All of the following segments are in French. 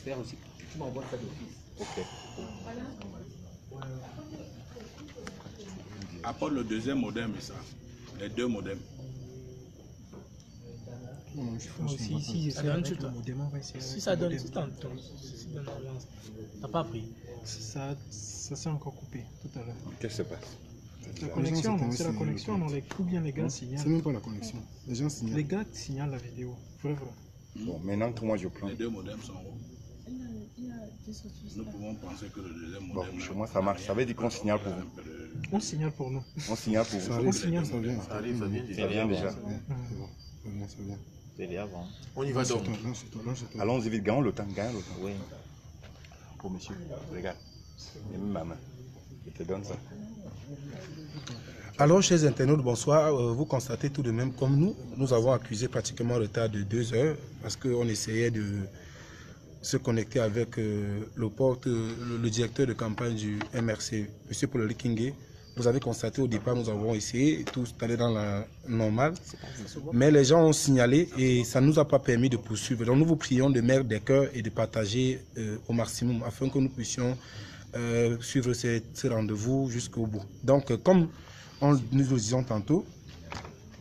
experts aussi. Tu m'envoies ça d'office. Ok. Apporte le deuxième modem et ça. Les deux modems. Si ça donne, si ça donne, t'as pas pris. Ça s'est encore coupé tout à l'heure. Qu'est-ce qui se passe? La connexion, c'est la connexion, non, ou bien les gars signalent. C'est même pas la connexion. Les gens signalent. Les gars signalent la vidéo. Vrai. Bon, maintenant que moi je prends. Les deux modems sont hauts. Nous pouvons penser que le deuxième Bon, modem. chez moi ça marche. Ça veut dire qu'on signale pour vous. On signale pour nous. On signale pour vous. On signale. Ça vient. Ça arrive, ça vient Ça vient déjà. C'est bon. Ça vient. C'est avant. On y va donc. Allons-y vite, gagnons le temps, gagnons le temps. Oui. Oh monsieur, regarde. J'ai mis ma main. Je te donne ça. Alors, chers internautes, bonsoir. Vous constatez tout de même, comme nous avons accusé pratiquement un retard de 2 heures parce qu'on essayait de se connecter avec le directeur de campagne du MRC, M. Paul Rikingue. Vous avez constaté au départ, nous avons essayé, tout allait dans la normale, mais les gens ont signalé et ça ne nous a pas permis de poursuivre. Donc nous vous prions de mettre des cœurs et de partager au maximum afin que nous puissions suivre ce rendez-vous jusqu'au bout. Donc comme nous le disions tantôt,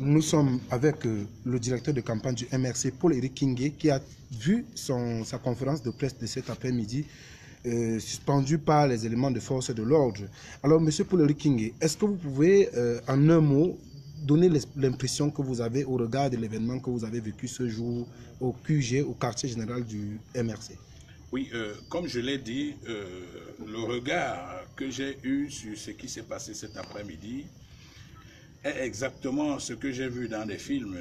nous sommes avec le directeur de campagne du MRC, Paul Rikingue, qui a vu sa conférence de presse de cet après-midi suspendu par les éléments de force de l'ordre. Alors, M. Paul Rikingue, est-ce que vous pouvez, en un mot, donner l'impression que vous avez au regard de l'événement que vous avez vécu ce jour au QG, au quartier général du MRC? Oui, comme je l'ai dit, le regard que j'ai eu sur ce qui s'est passé cet après-midi est exactement ce que j'ai vu dans des films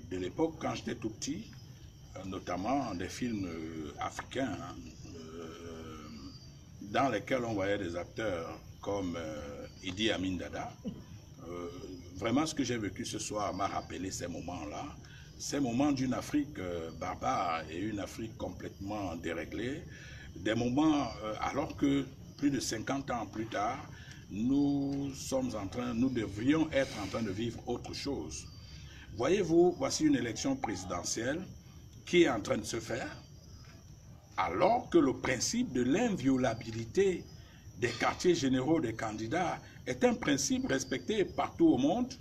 de l'époque quand j'étais tout petit, notamment des films africains, dans lesquels on voyait des acteurs comme Idi Amin Dada. Vraiment, ce que j'ai vécu ce soir m'a rappelé ces moments-là, ces moments d'une Afrique barbare et une Afrique complètement déréglée, des moments alors que plus de 50 ans plus tard, nous devrions être en train de vivre autre chose. Voyez-vous, voici une élection présidentielle qui est en train de se faire, alors que le principe de l'inviolabilité des quartiers généraux des candidats est un principe respecté partout au monde.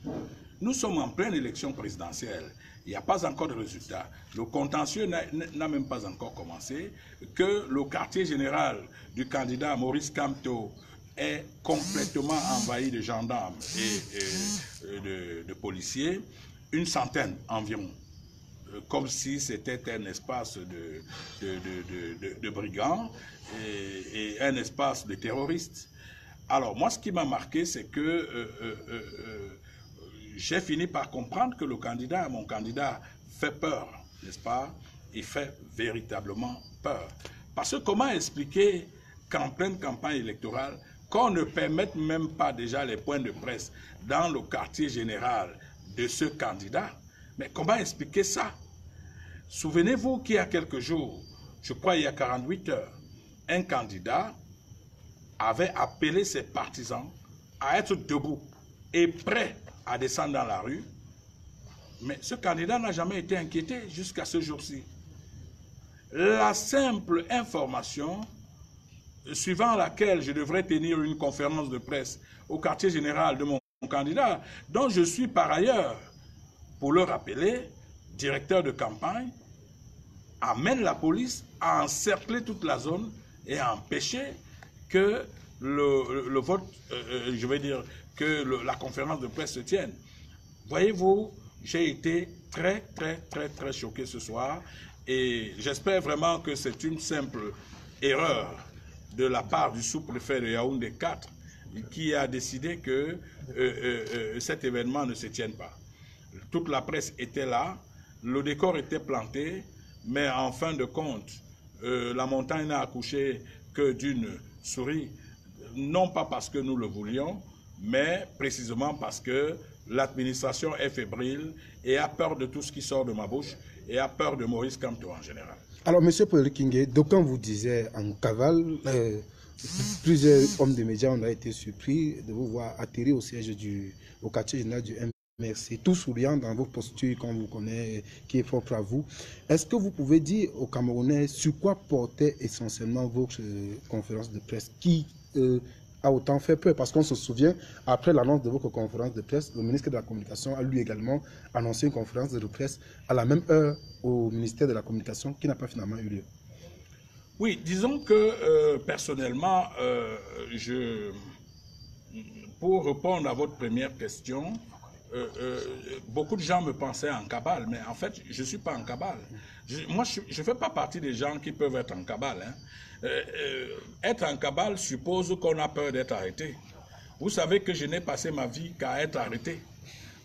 Nous sommes en pleine élection présidentielle. Il n'y a pas encore de résultat. Le contentieux n'a même pas encore commencé, que le quartier général du candidat Maurice Kamto est complètement envahi de gendarmes et de policiers, une centaine environ, comme si c'était un espace de brigands et un espace de terroristes. Alors moi, ce qui m'a marqué, c'est que j'ai fini par comprendre que mon candidat fait peur, n'est-ce pas? Il fait véritablement peur. Parce que comment expliquer qu'en pleine campagne électorale, qu'on ne permette même pas déjà les points de presse dans le quartier général de ce candidat? Mais comment expliquer ça? Souvenez-vous qu'il y a quelques jours, je crois il y a 48 heures, un candidat avait appelé ses partisans à être debout et prêts à descendre dans la rue. Mais ce candidat n'a jamais été inquiété jusqu'à ce jour-ci. La simple information suivant laquelle je devrais tenir une conférence de presse au quartier général de mon candidat, dont je suis par ailleurs, pour le rappeler, directeur de campagne, amène la police à encercler toute la zone et à empêcher que le vote, je vais dire, que la conférence de presse se tienne. Voyez-vous, j'ai été très choqué ce soir et j'espère vraiment que c'est une simple erreur de la part du sous-préfet de Yaoundé 4 qui a décidé que cet événement ne se tienne pas. Toute la presse était là, le décor était planté, mais en fin de compte, la montagne n'a accouché que d'une souris, non pas parce que nous le voulions, mais précisément parce que l'administration est fébrile et a peur de tout ce qui sort de ma bouche et a peur de Maurice Kamto en général. Alors, M. Paul Rikingue, d'aucuns vous disaient en cavale, plusieurs hommes de médias ont été surpris de vous voir atterrir au siège au quartier général du Merci. Tout souriant dans vos postures qu'on vous connaît, qui est propre à vous. Est-ce que vous pouvez dire aux Camerounais sur quoi portait essentiellement votre conférence de presse qui a autant fait peur? Parce qu'on se souvient, après l'annonce de votre conférence de presse, le ministre de la Communication a lui également annoncé une conférence de presse à la même heure au ministère de la Communication qui n'a pas finalement eu lieu. Oui, disons que personnellement, pour répondre à votre première question, beaucoup de gens me pensaient en cabale, mais en fait, je ne suis pas en cabale. Moi, je ne fais pas partie des gens qui peuvent être en cabale. Hein. Être en cabale suppose qu'on a peur d'être arrêté. Vous savez que je n'ai passé ma vie qu'à être arrêté.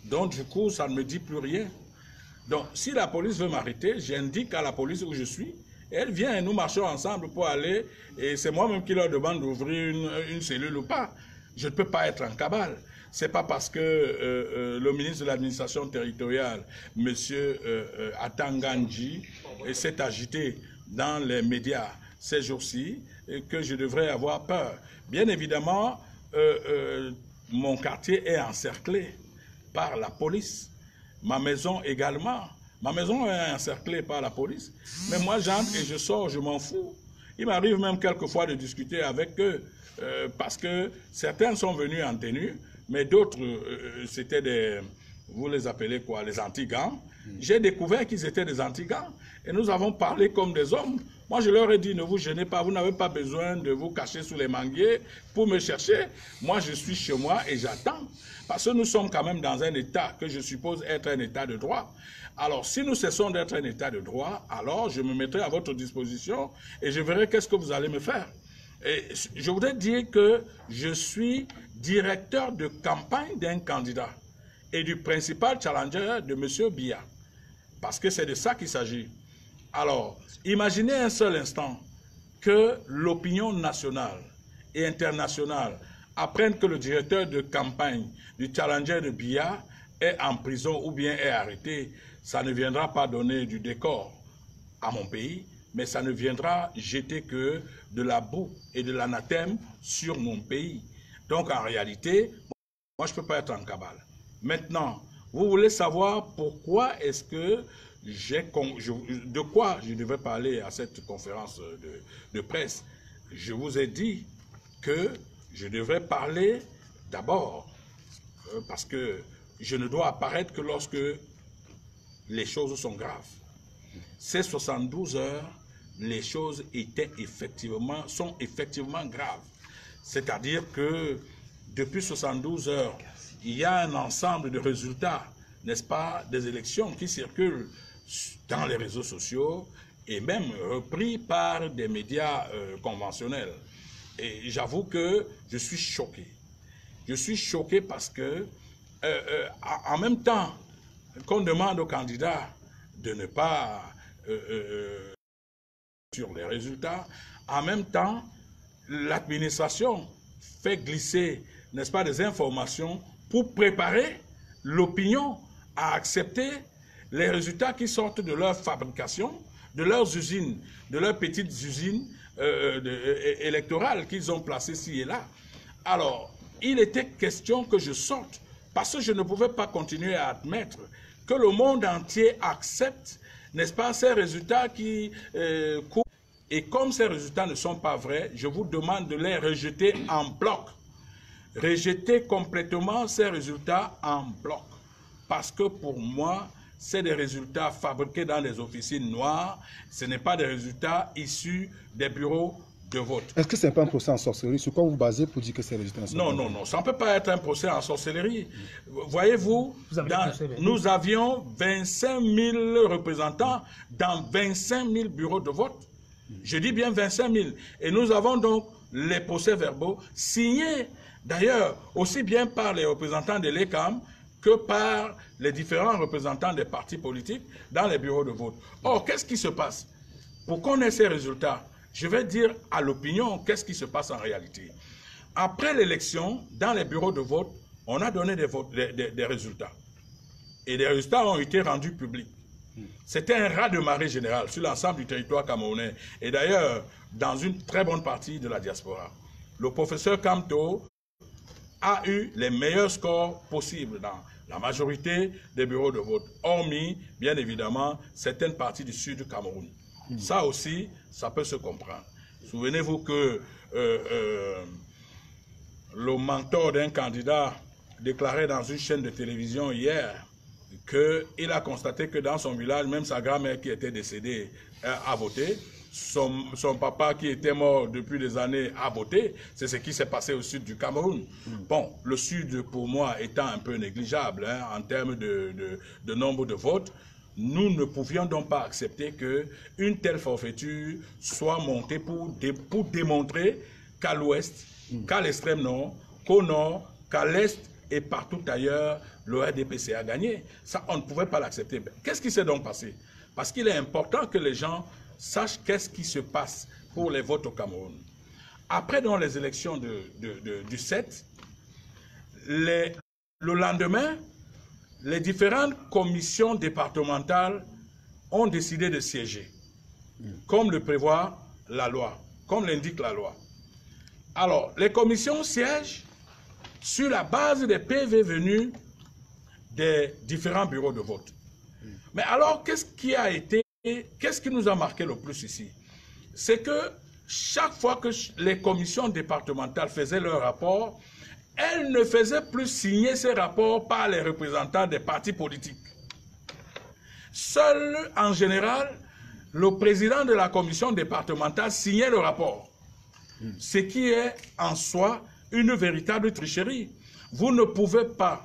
Donc, du coup, ça ne me dit plus rien. Donc, si la police veut m'arrêter, j'indique à la police où je suis. Elle vient et nous marchons ensemble pour aller, et c'est moi-même qui leur demande d'ouvrir une cellule ou pas. Je ne peux pas être en cabale. Ce n'est pas parce que le ministre de l'administration territoriale, M. Atangandji, s'est agité dans les médias ces jours-ci que je devrais avoir peur. Bien évidemment, mon quartier est encerclé par la police. Ma maison également. Ma maison est encerclée par la police. Mais moi, j'entre et je sors, je m'en fous. Il m'arrive même quelquefois de discuter avec eux parce que certains sont venus en tenue, mais d'autres, c'était des, vous les appelez quoi, les anti-gants. J'ai découvert qu'ils étaient des anti-gants et nous avons parlé comme des hommes. Moi, je leur ai dit, ne vous gênez pas, vous n'avez pas besoin de vous cacher sous les manguiers pour me chercher. Moi, je suis chez moi et j'attends. Parce que nous sommes quand même dans un état que je suppose être un état de droit. Alors, si nous cessons d'être un état de droit, alors je me mettrai à votre disposition et je verrai qu'est-ce que vous allez me faire. Et je voudrais dire que je suis directeur de campagne d'un candidat et du principal challenger de M. Biya. Parce que c'est de ça qu'il s'agit. Alors, imaginez un seul instant que l'opinion nationale et internationale apprenne que le directeur de campagne du challenger de Biya est en prison ou bien est arrêté. Ça ne viendra pas donner du décor à mon pays, mais ça ne viendra jeter que de la boue et de l'anathème sur mon pays. Donc en réalité, moi je ne peux pas être en cabale. Maintenant, vous voulez savoir pourquoi est-ce que de quoi je devais parler à cette conférence de presse. Je vous ai dit que je devrais parler d'abord, parce que je ne dois apparaître que lorsque les choses sont graves. Ces 72 heures, les choses sont effectivement graves. C'est-à-dire que depuis 72 heures, il y a un ensemble de résultats, n'est-ce pas, des élections qui circulent dans les réseaux sociaux et même repris par des médias conventionnels. Et j'avoue que je suis choqué. Je suis choqué parce que, en même temps qu'on demande aux candidats de ne pas sur les résultats, en même temps, l'administration fait glisser, n'est-ce pas, des informations pour préparer l'opinion à accepter les résultats qui sortent de leur fabrication, de leurs usines, de leurs petites usines électorales qu'ils ont placées ci et là. Alors, il était question que je sorte, parce que je ne pouvais pas continuer à admettre que le monde entier accepte, n'est-ce pas, ces résultats qui courent. Et comme ces résultats ne sont pas vrais, je vous demande de les rejeter en bloc. Rejeter complètement ces résultats en bloc. Parce que pour moi, c'est des résultats fabriqués dans des officines noires. Ce n'est pas des résultats issus des bureaux de vote. Est-ce que ce n'est pas un procès en sorcellerie? Sur quoi vous basez pour dire que ces résultats sont Non, ça ne peut pas être un procès en sorcellerie. Voyez-vous, nous avions 25 000 représentants dans 25 000 bureaux de vote. Je dis bien 25 000. Et nous avons donc les procès-verbaux signés, d'ailleurs, aussi bien par les représentants de l'ECAM que par les différents représentants des partis politiques dans les bureaux de vote. Or, qu'est-ce qui se passe? Pour qu'on ait ces résultats, je vais dire à l'opinion qu'est-ce qui se passe en réalité. Après l'élection, dans les bureaux de vote, on a donné des résultats. Et les résultats ont été rendus publics. C'était un raz-de-marée général sur l'ensemble du territoire camerounais. Et d'ailleurs, dans une très bonne partie de la diaspora. Le professeur Kamto a eu les meilleurs scores possibles La majorité des bureaux de vote, hormis, bien évidemment, certaines parties du sud du Cameroun. Ça aussi, ça peut se comprendre. Souvenez-vous que le mentor d'un candidat déclarait dans une chaîne de télévision hier qu'il a constaté que dans son village, même sa grand-mère qui était décédée a voté. Son papa qui était mort depuis des années a voté. C'est ce qui s'est passé au sud du Cameroun. Bon, le sud pour moi étant un peu négligeable en termes de nombre de votes, nous ne pouvions donc pas accepter qu'une telle forfaiture soit montée pour démontrer qu'à l'ouest, qu'à l'extrême nord, qu'au nord, qu'à l'est et partout ailleurs, le RDPC a gagné. Ça, on ne pouvait pas l'accepter. Qu'est-ce qui s'est donc passé? Parce qu'il est important que les gens sachent qu'est-ce qui se passe pour les votes au Cameroun. Après dans les élections du 7, le lendemain, les différentes commissions départementales ont décidé de siéger, comme le prévoit la loi, comme l'indique la loi. Alors, les commissions siègent sur la base des PV venus des différents bureaux de vote. Mais alors, qu'est-ce qui nous a marqué le plus ici? C'est que chaque fois que les commissions départementales faisaient leur rapport, elles ne faisaient plus signer ces rapports par les représentants des partis politiques. Seul, en général, le président de la commission départementale signait le rapport. Ce qui est en soi une véritable tricherie. Vous ne pouvez pas,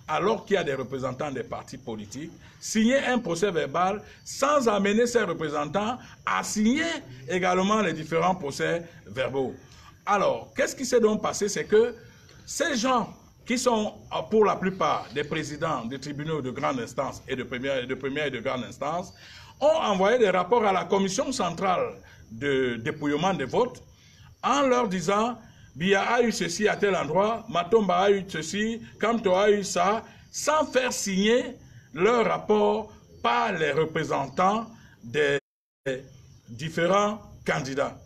alors qu'il y a des représentants des partis politiques, signer un procès verbal sans amener ces représentants à signer également les différents procès verbaux. Alors, qu'est-ce qui s'est donc passé? C'est que ces gens qui sont pour la plupart des présidents des tribunaux de grande instance et de première et de grande instance ont envoyé des rapports à la commission centrale de dépouillement des votes en leur disant Bia a eu ceci à tel endroit, Matomba a eu ceci, Kamto a eu ça, sans faire signer leur rapport par les représentants des différents candidats.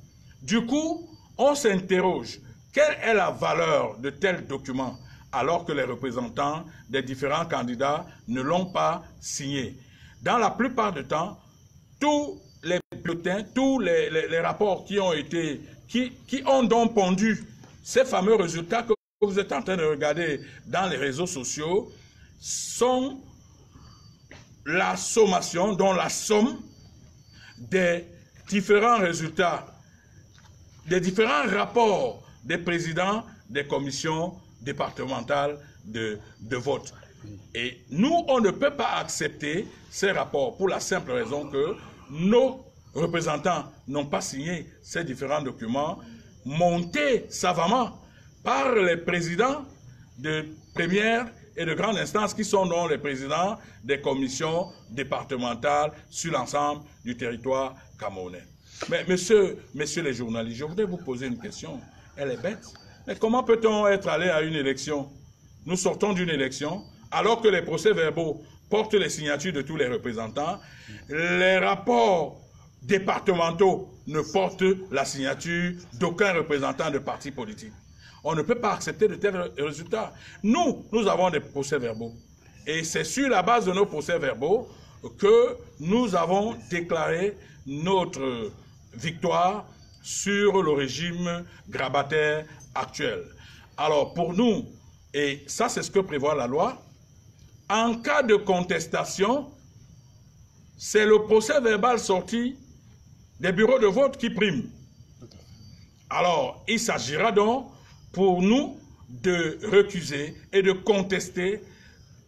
Du coup, on s'interroge, quelle est la valeur de tel document alors que les représentants des différents candidats ne l'ont pas signé? Dans la plupart du temps, tous les bulletins, tous les rapports qui ont donc pondu ces fameux résultats que vous êtes en train de regarder dans les réseaux sociaux sont la sommation, dont la somme des différents résultats, des différents rapports des présidents des commissions départementales de vote. Et nous, on ne peut pas accepter ces rapports pour la simple raison que nos représentants n'ont pas signé ces différents documents montés savamment par les présidents de première et de grande instance qui sont donc les présidents des commissions départementales sur l'ensemble du territoire camerounais. Mais messieurs les journalistes, je voudrais vous poser une question. Elle est bête. Mais comment peut-on être allé à une élection? Nous sortons d'une élection, alors que les procès-verbaux portent les signatures de tous les représentants, les rapports départementaux ne portent la signature d'aucun représentant de parti politique. On ne peut pas accepter de tels résultats. Nous avons des procès-verbaux. Et c'est sur la base de nos procès-verbaux que nous avons déclaré notre victoire sur le régime grabataire actuel. Alors pour nous, et ça c'est ce que prévoit la loi, en cas de contestation, c'est le procès-verbal sorti des bureaux de vote qui prime. Alors, il s'agira donc pour nous de recuser et de contester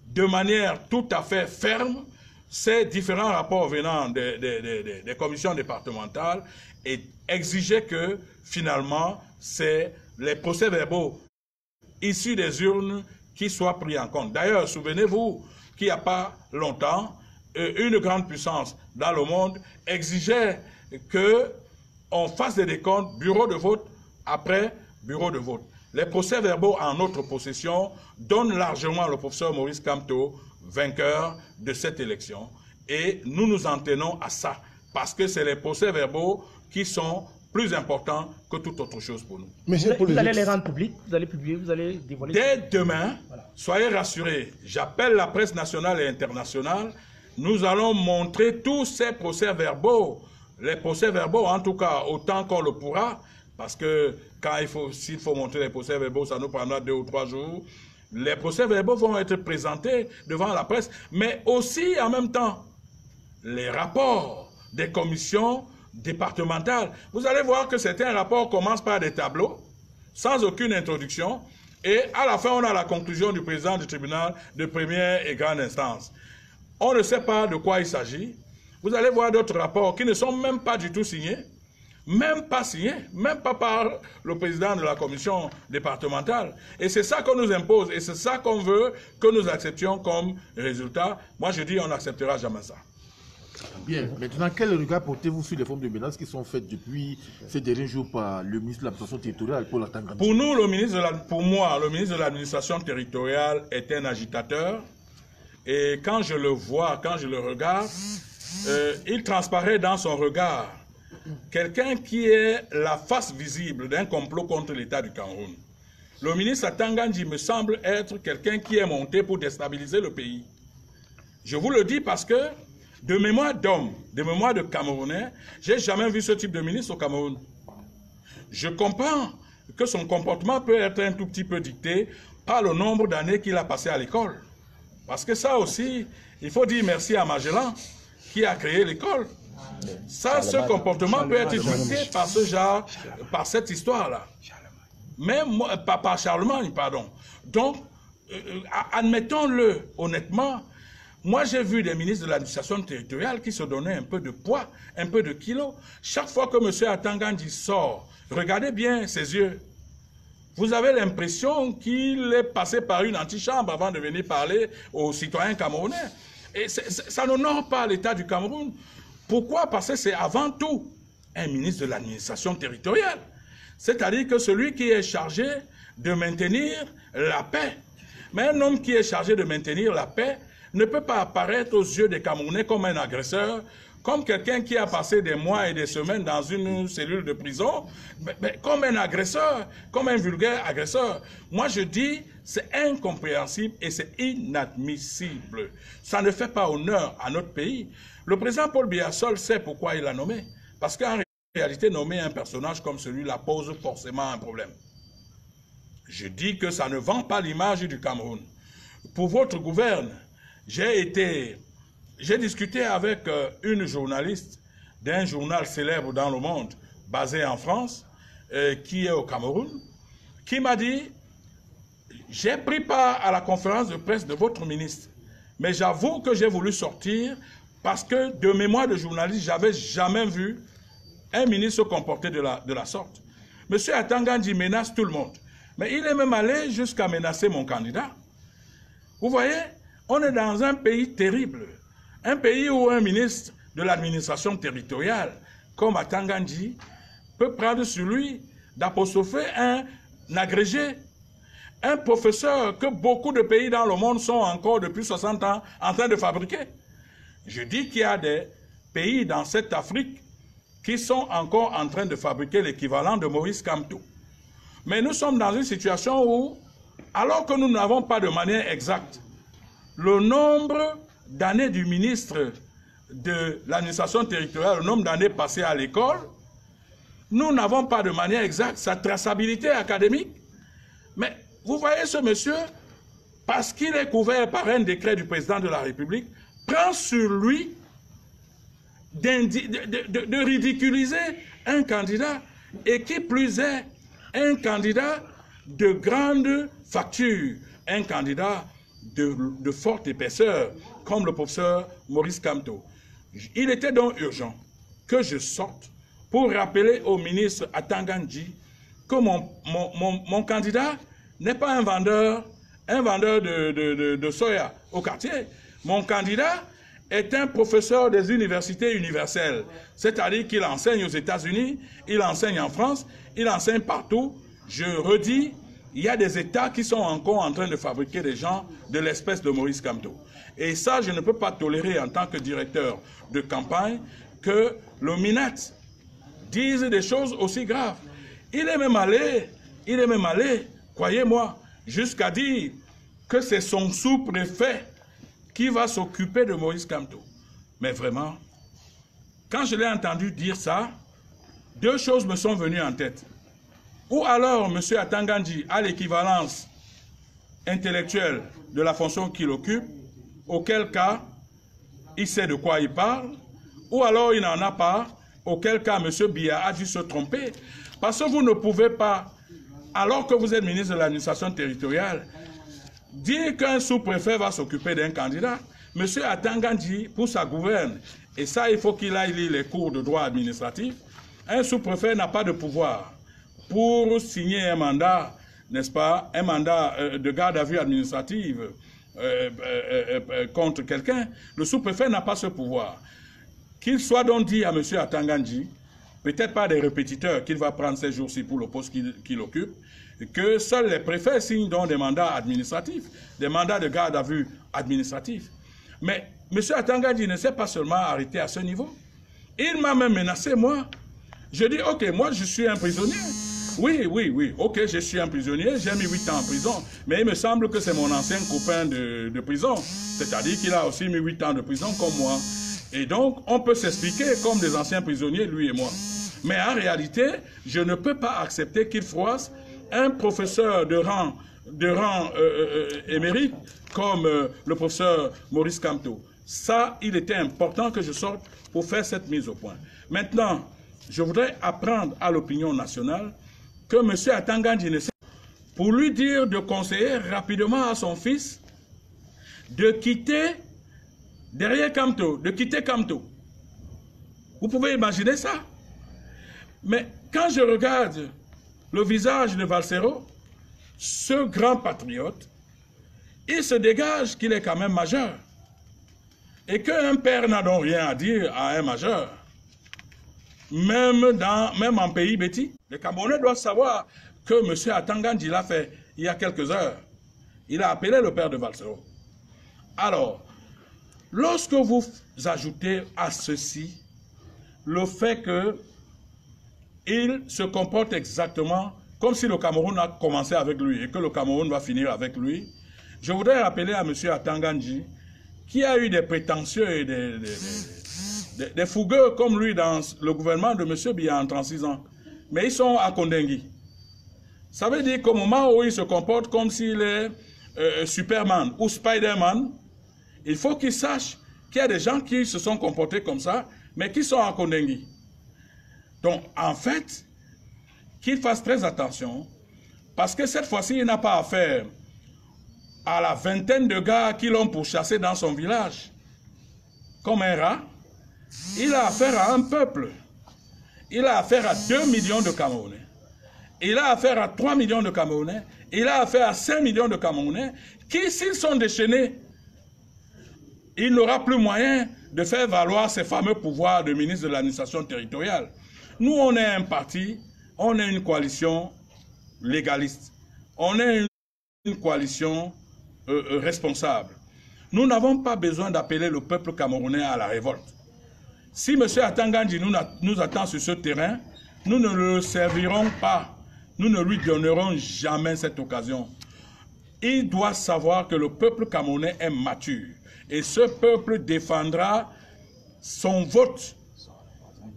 de manière tout à fait ferme ces différents rapports venant des commissions départementales et exiger que finalement c'est les procès-verbaux issus des urnes qui soient pris en compte. D'ailleurs, souvenez-vous qu'il n'y a pas longtemps, une grande puissance dans le monde exigeait qu'on fasse des décomptes bureau de vote après bureau de vote. Les procès-verbaux en notre possession donnent largement le professeur Maurice Kamto vainqueur de cette élection. Et nous nous en tenons à ça, parce que c'est les procès-verbaux qui sont plus important que toute autre chose pour nous. Mais Vous allez les rendre publics, vous allez publier, vous allez dévoiler. Dès demain, soyez rassurés, j'appelle la presse nationale et internationale, nous allons montrer tous ces procès-verbaux, les procès-verbaux en tout cas autant qu'on le pourra, parce que s'il faut montrer les procès-verbaux, ça nous prendra 2 ou 3 jours. Les procès-verbaux vont être présentés devant la presse, mais aussi en même temps, les rapports des commissions départementales. Vous allez voir que certains rapports commencent par des tableaux, sans aucune introduction, et à la fin, on a la conclusion du président du tribunal de première et grande instance. On ne sait pas de quoi il s'agit. Vous allez voir d'autres rapports qui ne sont même pas du tout signés, même pas par le président de la commission départementale. Et c'est ça qu'on nous impose, et c'est ça qu'on veut que nous acceptions comme résultat. Moi, je dis, on n'acceptera jamais ça. Bien. Maintenant, quel regard portez-vous sur les formes de menaces qui sont faites depuis ces derniers jours par le ministre de l'administration territoriale, Paul Atanga? Pour nous, pour moi, le ministre de l'administration territoriale est un agitateur. Et quand je le vois, quand je le regarde, il transparaît dans son regard quelqu'un qui est la face visible d'un complot contre l'État du Cameroun. Le ministre Atanga Ndji me semble être quelqu'un qui est monté pour déstabiliser le pays. Je vous le dis parce que, de mémoire d'homme, de mémoire de Camerounais, j'ai jamais vu ce type de ministre au Cameroun. Je comprends que son comportement peut être un tout petit peu dicté par le nombre d'années qu'il a passé à l'école. Parce que ça aussi, il faut dire merci à Magellan qui a créé l'école. Ça, ce comportement peut être dicté par ce genre, par cette histoire-là. Même par Charlemagne, pardon. Donc, admettons-le honnêtement, moi j'ai vu des ministres de l'administration territoriale qui se donnaient un peu de poids, un peu de kilos. Chaque fois que M. Atanga Ndji sort, regardez bien ses yeux. Vous avez l'impression qu'il est passé par une antichambre avant de venir parler aux citoyens camerounais. Et ça n'honore pas l'État du Cameroun. Pourquoi? Parce que c'est avant tout un ministre de l'administration territoriale. C'est-à-dire que celui qui est chargé de maintenir la paix. Mais un homme qui est chargé de maintenir la paix ne peut pas apparaître aux yeux des Camerounais comme un agresseur, comme quelqu'un qui a passé des mois et des semaines dans une cellule de prison, mais comme un agresseur, comme un vulgaire agresseur. Moi, je dis, c'est incompréhensible et c'est inadmissible. Ça ne fait pas honneur à notre pays. Le président Paul Biya Sol sait pourquoi il l'a nommé. Parce qu'en réalité, nommer un personnage comme celui-là pose forcément un problème. Je dis que ça ne vend pas l'image du Cameroun. Pour votre gouverne, j'ai discuté avec une journaliste d'un journal célèbre dans le monde, basé en France, qui est au Cameroun, qui m'a dit, j'ai pris part à la conférence de presse de votre ministre, mais j'avoue que j'ai voulu sortir parce que de mémoire de journaliste, j'avais jamais vu un ministre se comporter de la sorte. Monsieur Atanga Ndji menace tout le monde, mais il est même allé jusqu'à menacer mon candidat. Vous voyez, on est dans un pays terrible. Un pays où un ministre de l'administration territoriale, comme Atanga Ndji, peut prendre sur lui d'apostropher un agrégé, un professeur que beaucoup de pays dans le monde sont encore depuis 60 ans en train de fabriquer. Je dis qu'il y a des pays dans cette Afrique qui sont encore en train de fabriquer l'équivalent de Maurice Kamto. Mais nous sommes dans une situation où, alors que nous n'avons pas de manière exacte le nombre d'années du ministre de l'administration territoriale, le nombre d'années passées à l'école, nous n'avons pas de manière exacte sa traçabilité académique. Mais vous voyez ce monsieur, parce qu'il est couvert par un décret du président de la République, prend sur lui de ridiculiser un candidat, et qui plus est, un candidat de grande facture, un candidat de forte épaisseur, comme le professeur Maurice Kamto. Il était donc urgent que je sorte pour rappeler au ministre Atanga Ndji que mon candidat n'est pas un vendeur de soya au quartier. Mon candidat est un professeur des universités universelles, c'est-à-dire qu'il enseigne aux États-Unis, il enseigne en France, il enseigne partout. Je redis, il y a des États qui sont encore en train de fabriquer des gens de l'espèce de Maurice Kamto. Et ça, je ne peux pas tolérer en tant que directeur de campagne que le MINAT disent des choses aussi graves. Il est même allé, croyez-moi, jusqu'à dire que c'est son sous-préfet qui va s'occuper de Maurice Kamto. Mais vraiment, quand je l'ai entendu dire ça, deux choses me sont venues en tête. Ou alors M. Atangandji a l'équivalence intellectuelle de la fonction qu'il occupe, auquel cas il sait de quoi il parle, ou alors il n'en a pas, auquel cas M. Biya a dû se tromper. Parce que vous ne pouvez pas, alors que vous êtes ministre de l'administration territoriale, dire qu'un sous-préfet va s'occuper d'un candidat. M. Atangandji, pour sa gouverne, et ça il faut qu'il aille lire les cours de droit administratif, un sous-préfet n'a pas de pouvoir pour signer un mandat, n'est-ce pas, un mandat de garde à vue administrative contre quelqu'un. Le sous-préfet n'a pas ce pouvoir. Qu'il soit donc dit à M. Atangandji, peut-être pas des répétiteurs qu'il va prendre ces jours-ci pour le poste qu'il occupe, que seuls les préfets signent donc des mandats administratifs, des mandats de garde à vue administratifs. Mais M. Atangandji ne s'est pas seulement arrêté à ce niveau. Il m'a même menacé, moi. Je dis, ok, moi je suis un prisonnier. Oui, ok, je suis un prisonnier, j'ai mis 8 ans en prison, mais il me semble que c'est mon ancien copain de prison. C'est-à-dire qu'il a aussi mis 8 ans de prison comme moi. Et donc, on peut s'expliquer comme des anciens prisonniers, lui et moi. Mais en réalité, je ne peux pas accepter qu'il froisse un professeur de rang émérite comme le professeur Maurice Kamto. Ça, il était important que je sorte pour faire cette mise au point. Maintenant, je voudrais apprendre à l'opinion nationale que M. Atangandji ne sait pas, pour lui dire de conseiller rapidement à son fils de quitter derrière Kamto, de quitter Kamto. Vous pouvez imaginer ça? Mais quand je regarde le visage de Valsero, ce grand patriote, il se dégage qu'il est quand même majeur. Et qu'un père n'a donc rien à dire à un majeur. Même en pays bêtis. Les Camerounais doivent savoir que M. Atangandji l'a fait il y a quelques heures. Il a appelé le père de Valsero. Alors, lorsque vous ajoutez à ceci le fait qu'il se comporte exactement comme si le Cameroun a commencé avec lui et que le Cameroun va finir avec lui, je voudrais rappeler à M. Atangandji qui a eu des prétentieux et des fougueux comme lui dans le gouvernement de M. Biya en 36 ans. Mais ils sont à Kondengui. Ça veut dire qu'au moment où il se comporte comme s'il est Superman ou Spider-Man, il faut qu'il sache qu'il y a des gens qui se sont comportés comme ça, mais qui sont à Kondengui. Donc, en fait, qu'il fasse très attention, parce que cette fois-ci, il n'a pas affaire à la vingtaine de gars qui l'ont pourchassé dans son village, comme un rat. Il a affaire à un peuple. Il a affaire à 2 millions de Camerounais. Il a affaire à 3 millions de Camerounais. Il a affaire à 5 millions de Camerounais qui, s'ils sont déchaînés, il n'aura plus moyen de faire valoir ses fameux pouvoirs de ministre de l'administration territoriale. Nous, on est un parti, on est une coalition légaliste. On est une coalition responsable. Nous n'avons pas besoin d'appeler le peuple camerounais à la révolte. Si M. Atangandji nous attend sur ce terrain, nous ne le servirons pas. Nous ne lui donnerons jamais cette occasion. Il doit savoir que le peuple camerounais est mature. Et ce peuple défendra son vote.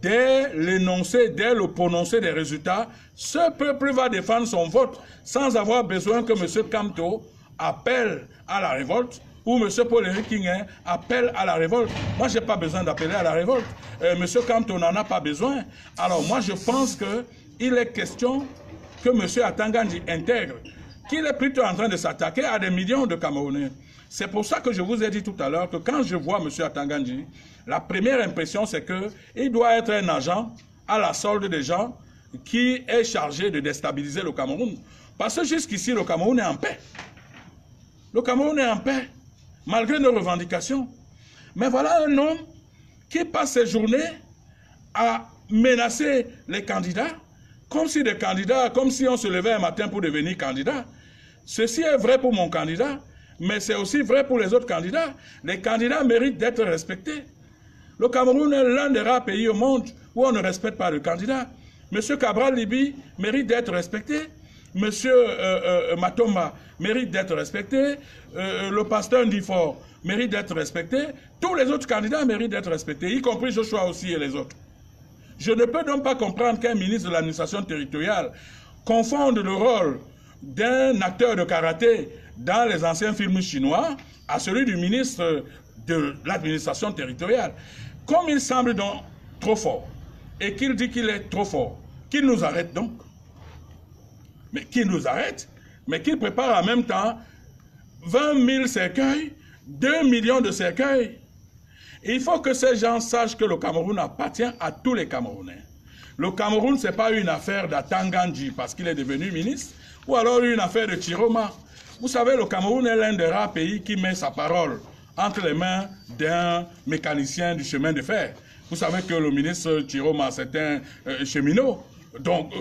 Dès l'énoncé, dès le prononcé des résultats, ce peuple va défendre son vote sans avoir besoin que M. Kamto appelle à la révolte ou M. Paul-Éric Kingin appelle à la révolte. Moi, je n'ai pas besoin d'appeler à la révolte. M. Kamto n'en a pas besoin. Alors moi, je pense qu'il est question que M. Atangandji intègre qu'il est plutôt en train de s'attaquer à des millions de Camerounais. C'est pour ça que je vous ai dit tout à l'heure que quand je vois M. Atangandji, la première impression, c'est qu'il doit être un agent à la solde des gens qui est chargé de déstabiliser le Cameroun. Parce que jusqu'ici, le Cameroun est en paix. Le Cameroun est en paix, malgré nos revendications. Mais voilà un homme qui passe ses journées à menacer les candidats, comme si on se levait un matin pour devenir candidat. Ceci est vrai pour mon candidat, mais c'est aussi vrai pour les autres candidats. Les candidats méritent d'être respectés. Le Cameroun est l'un des rares pays au monde où on ne respecte pas le candidat. Monsieur Cabral Libi mérite d'être respecté. Monsieur Matomba mérite d'être respecté. Le pasteur Ndifort mérite d'être respecté. Tous les autres candidats méritent d'être respectés, y compris Joshua aussi et les autres. Je ne peux donc pas comprendre qu'un ministre de l'administration territoriale confonde le rôle d'un acteur de karaté dans les anciens films chinois à celui du ministre de l'administration territoriale. Comme il semble donc trop fort et qu'il dit qu'il est trop fort, qu'il nous arrête donc. Mais qu'il nous arrête, mais qu'il prépare en même temps 20 000 cercueils, 2 millions de cercueils. Et il faut que ces gens sachent que le Cameroun appartient à tous les Camerounais. Le Cameroun, ce n'est pas une affaire d'Atangandji parce qu'il est devenu ministre, ou alors une affaire de Chiroma. Vous savez, le Cameroun est l'un des rares pays qui met sa parole entre les mains d'un mécanicien du chemin de fer. Vous savez que le ministre Chiroma, c'est un cheminot. Donc,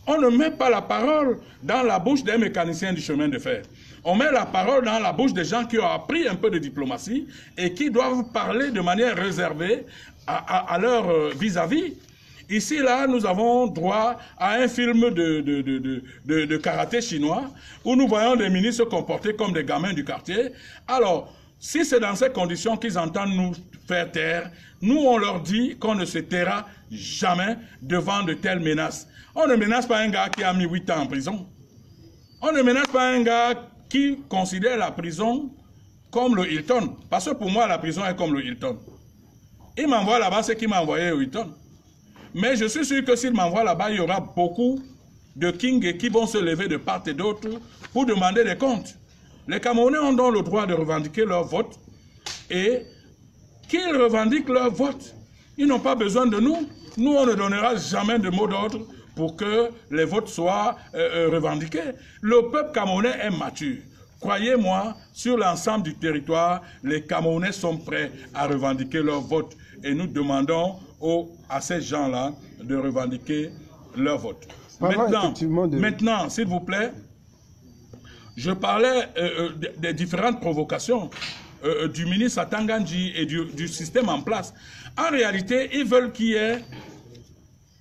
on ne met pas la parole dans la bouche d'un mécanicien du chemin de fer. On met la parole dans la bouche des gens qui ont appris un peu de diplomatie et qui doivent parler de manière réservée à leur vis-à-vis. Ici, là, nous avons droit à un film de karaté chinois où nous voyons des ministres se comporter comme des gamins du quartier. Alors, si c'est dans ces conditions qu'ils entendent nous faire taire, nous, on leur dit qu'on ne se taira jamais devant de telles menaces. On ne menace pas un gars qui a mis 8 ans en prison. On ne menace pas un gars qui considère la prison comme le Hilton. Parce que pour moi, la prison est comme le Hilton. Il m'envoie là-bas ce qu'il m'a envoyé au Hilton. Mais je suis sûr que s'il m'envoie là-bas, il y aura beaucoup de kings qui vont se lever de part et d'autre pour demander des comptes. Les Camerounais ont donc le droit de revendiquer leur vote et qu'ils revendiquent leur vote. Ils n'ont pas besoin de nous. Nous, on ne donnera jamais de mot d'ordre pour que les votes soient revendiqués. Le peuple camerounais est mature. Croyez-moi, sur l'ensemble du territoire, les Camerounais sont prêts à revendiquer leur vote. Et nous demandons à ces gens-là de revendiquer leur vote. Maintenant, s'il vous plaît, je parlais des différentes provocations du ministre Atangandji et du système en place. En réalité, ils veulent qu'il y ait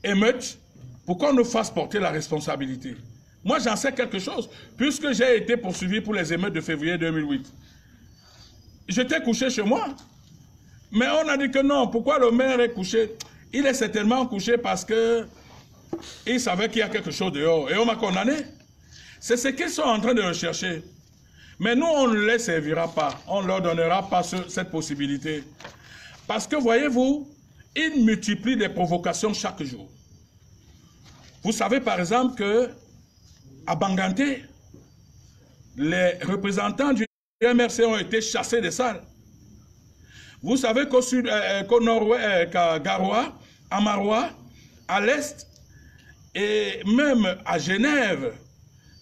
émeute pour qu'on nous fasse porter la responsabilité. Moi, j'en sais quelque chose, puisque j'ai été poursuivi pour les émeutes de février 2008. J'étais couché chez moi. Mais on a dit que non. Pourquoi le maire est couché? Il est certainement couché parce qu'il savait qu'il y a quelque chose dehors. Et on m'a condamné. C'est ce qu'ils sont en train de rechercher. Mais nous, on ne les servira pas. On ne leur donnera pas cette possibilité. Parce que, voyez-vous, ils multiplient des provocations chaque jour. Vous savez, par exemple, qu'à Banganté, les représentants du MRC ont été chassés des salles. Vous savez qu'au nord-ouest, qu'à Garoua, à Maroua, à l'est, et même à Genève,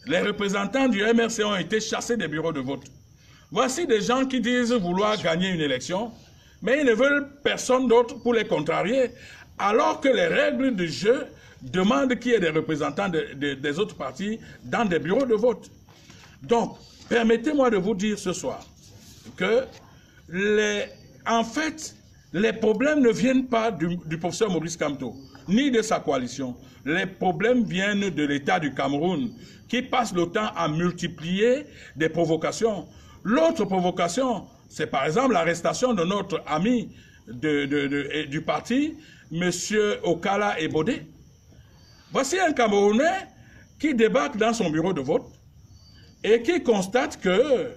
les représentants du MRC ont été chassés des bureaux de vote. Voici des gens qui disent vouloir gagner une élection, mais ils ne veulent personne d'autre pour les contrarier, alors que les règles du jeu demandent qu'il y ait des représentants des autres partis dans des bureaux de vote. Donc, permettez-moi de vous dire ce soir que en fait, les problèmes ne viennent pas du professeur Maurice Kamto, ni de sa coalition. Les problèmes viennent de l'État du Cameroun, qui passe le temps à multiplier des provocations. L'autre provocation, c'est par exemple l'arrestation de notre ami du parti, M. Okala Ebode. Voici un Camerounais qui débarque dans son bureau de vote et qui constate que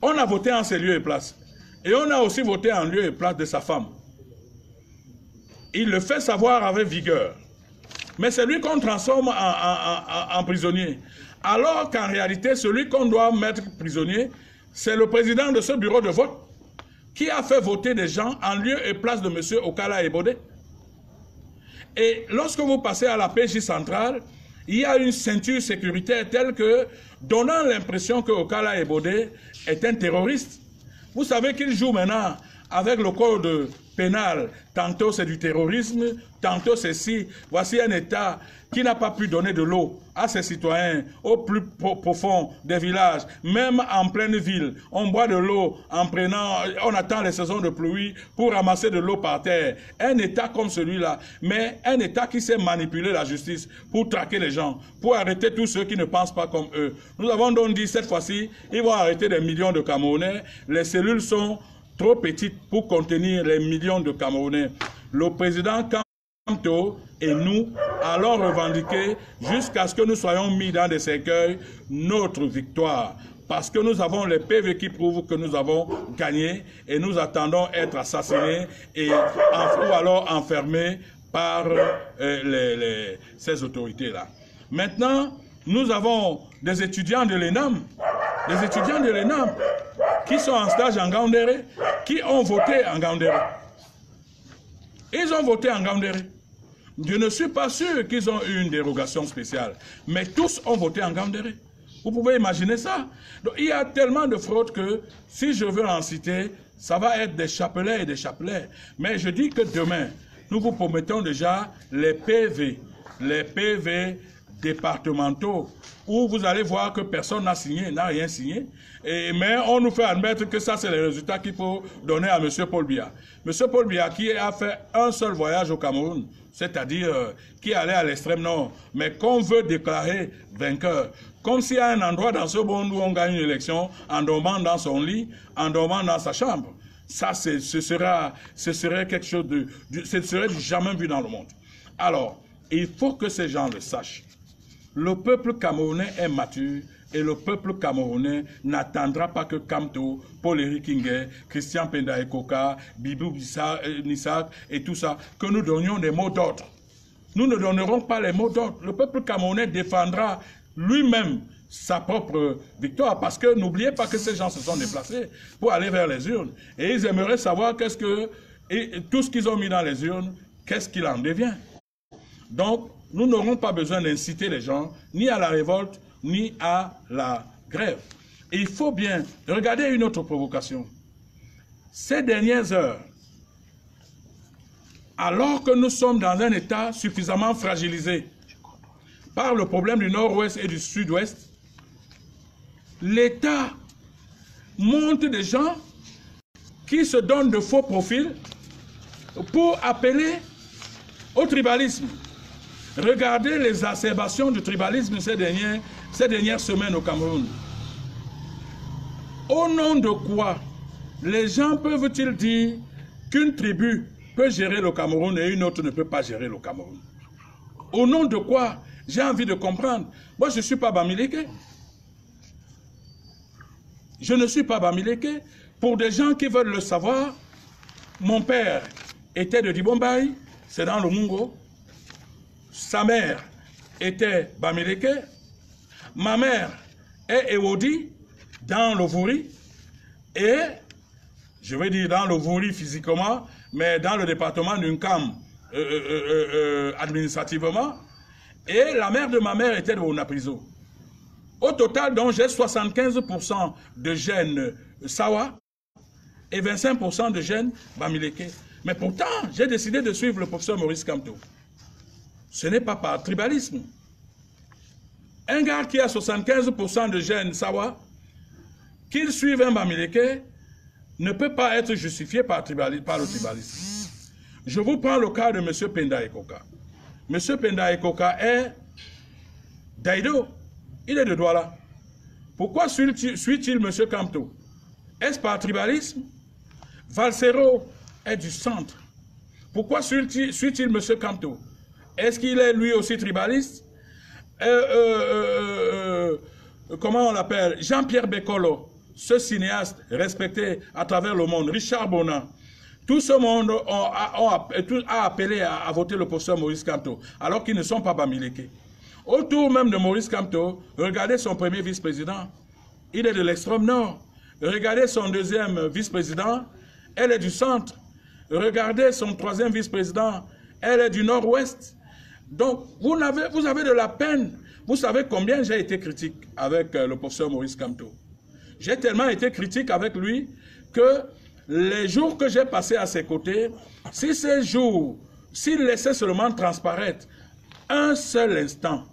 on a voté en ses lieux et places. Et on a aussi voté en lieu et place de sa femme. Il le fait savoir avec vigueur. Mais c'est lui qu'on transforme en prisonnier. Alors qu'en réalité, celui qu'on doit mettre prisonnier, c'est le président de ce bureau de vote qui a fait voter des gens en lieu et place de M. Okala Ebode. Et lorsque vous passez à la PJ centrale, il y a une ceinture sécuritaire telle que, donnant l'impression que Okala Ebode est un terroriste. Vous savez qu'il joue maintenant avec le corps pénal, tantôt c'est du terrorisme, tantôt c'est si. Voici un État qui n'a pas pu donner de l'eau à ses citoyens au plus profond des villages, même en pleine ville. On boit de l'eau en prenant, on attend les saisons de pluie pour ramasser de l'eau par terre. Un État comme celui-là, mais un État qui sait manipuler la justice pour traquer les gens, pour arrêter tous ceux qui ne pensent pas comme eux. Nous avons donc dit cette fois-ci, ils vont arrêter des millions de Camerounais. Les cellules sont trop petites pour contenir les millions de Camerounais. Le président Kamto et nous allons revendiquer jusqu'à ce que nous soyons mis dans des cercueils notre victoire. Parce que nous avons les PV qui prouvent que nous avons gagné et nous attendons être assassinés ou alors enfermés par ces autorités-là. Maintenant, nous avons des étudiants de l'ENAM, qui sont en stage en Ngaoundéré, qui ont voté en Ngaoundéré. Ils ont voté en Ngaoundéré. Je ne suis pas sûr qu'ils ont eu une dérogation spéciale, mais tous ont voté en Ngaoundéré. Vous pouvez imaginer ça. Donc, il y a tellement de fraudes que, si je veux en citer, ça va être des chapelets et des chapelets. Mais je dis que demain, nous vous promettons déjà les PV départementaux, où vous allez voir que personne n'a signé, n'a rien signé. Mais on nous fait admettre que ça, c'est les résultats qu'il faut donner à M. Paul Biya. M. Paul Biya qui a fait un seul voyage au Cameroun, c'est-à-dire qui allait à l'extrême nord, mais qu'on veut déclarer vainqueur. Comme s'il y a un endroit dans ce monde où on gagne une élection en dormant dans son lit, en dormant dans sa chambre. Ça, ce serait quelque chose ce serait du jamais vu dans le monde. Alors, il faut que ces gens le sachent. Le peuple camerounais est mature et le peuple camerounais n'attendra pas que Kamto, Paul-Éric Ngué, Christian Penda Ekoka, Bibou Nissak et tout ça, que nous donnions des mots d'ordre. Nous ne donnerons pas les mots d'ordre. Le peuple camerounais défendra lui-même sa propre victoire, parce que n'oubliez pas que ces gens se sont déplacés pour aller vers les urnes. Et ils aimeraient savoir tout ce qu'ils ont mis dans les urnes, qu'est-ce qu'il en devient. Donc, nous n'aurons pas besoin d'inciter les gens, ni à la révolte, ni à la grève. Et il faut bien regarder une autre provocation. Ces dernières heures, alors que nous sommes dans un état suffisamment fragilisé par le problème du nord-ouest et du sud-ouest, l'État monte des gens qui se donnent de faux profils pour appeler au tribalisme. Regardez les exacerbations du tribalisme ces dernières semaines au Cameroun. Au nom de quoi les gens peuvent-ils dire qu'une tribu peut gérer le Cameroun et une autre ne peut pas gérer le Cameroun? Au nom de quoi? J'ai envie de comprendre. Moi, je ne suis pas Bamileke. Je ne suis pas Bamileke. Pour des gens qui veulent le savoir, mon père était de Dibombaï, c'est dans le Mungo. Sa mère était Bamileke. Ma mère est Ewodi, dans le Vouri. Et, je vais dire dans le Vouri physiquement, mais dans le département d'Unkam administrativement. Et la mère de ma mère était de Onaprizo. Au total, donc, j'ai 75% de gènes Sawa et 25% de gènes Bamileke. Mais pourtant, j'ai décidé de suivre le professeur Maurice Kamto. Ce n'est pas par tribalisme. Un gars qui a 75% de gènes Sawa, qu'il suive un Bamileke, ne peut pas être justifié par le tribalisme. Je vous prends le cas de M. Penda Ekoka. M. Penda Ekoka est d'Aïdo. Il est de Douala. Pourquoi suit-il M. Kamto? Est-ce par tribalisme? Valsero est du centre. Pourquoi suit-il M. Kamto? Est-ce qu'il est lui aussi tribaliste? Comment on l'appelle? Jean-Pierre Bekolo, ce cinéaste respecté à travers le monde, Richard Bonan. Tout ce monde a appelé à voter le professeur Maurice Kamto, alors qu'ils ne sont pas Bamileke. Autour même de Maurice Kamto, regardez son premier vice-président. Il est de l'extrême nord. Regardez son deuxième vice-président, elle est du centre. Regardez son troisième vice-président, elle est du nord-ouest. Donc, vous avez de la peine. Vous savez combien j'ai été critique avec le professeur Maurice Kamto. J'ai tellement été critique avec lui que les jours que j'ai passés à ses côtés, si ces jours, s'il laissait seulement transparaître un seul instant,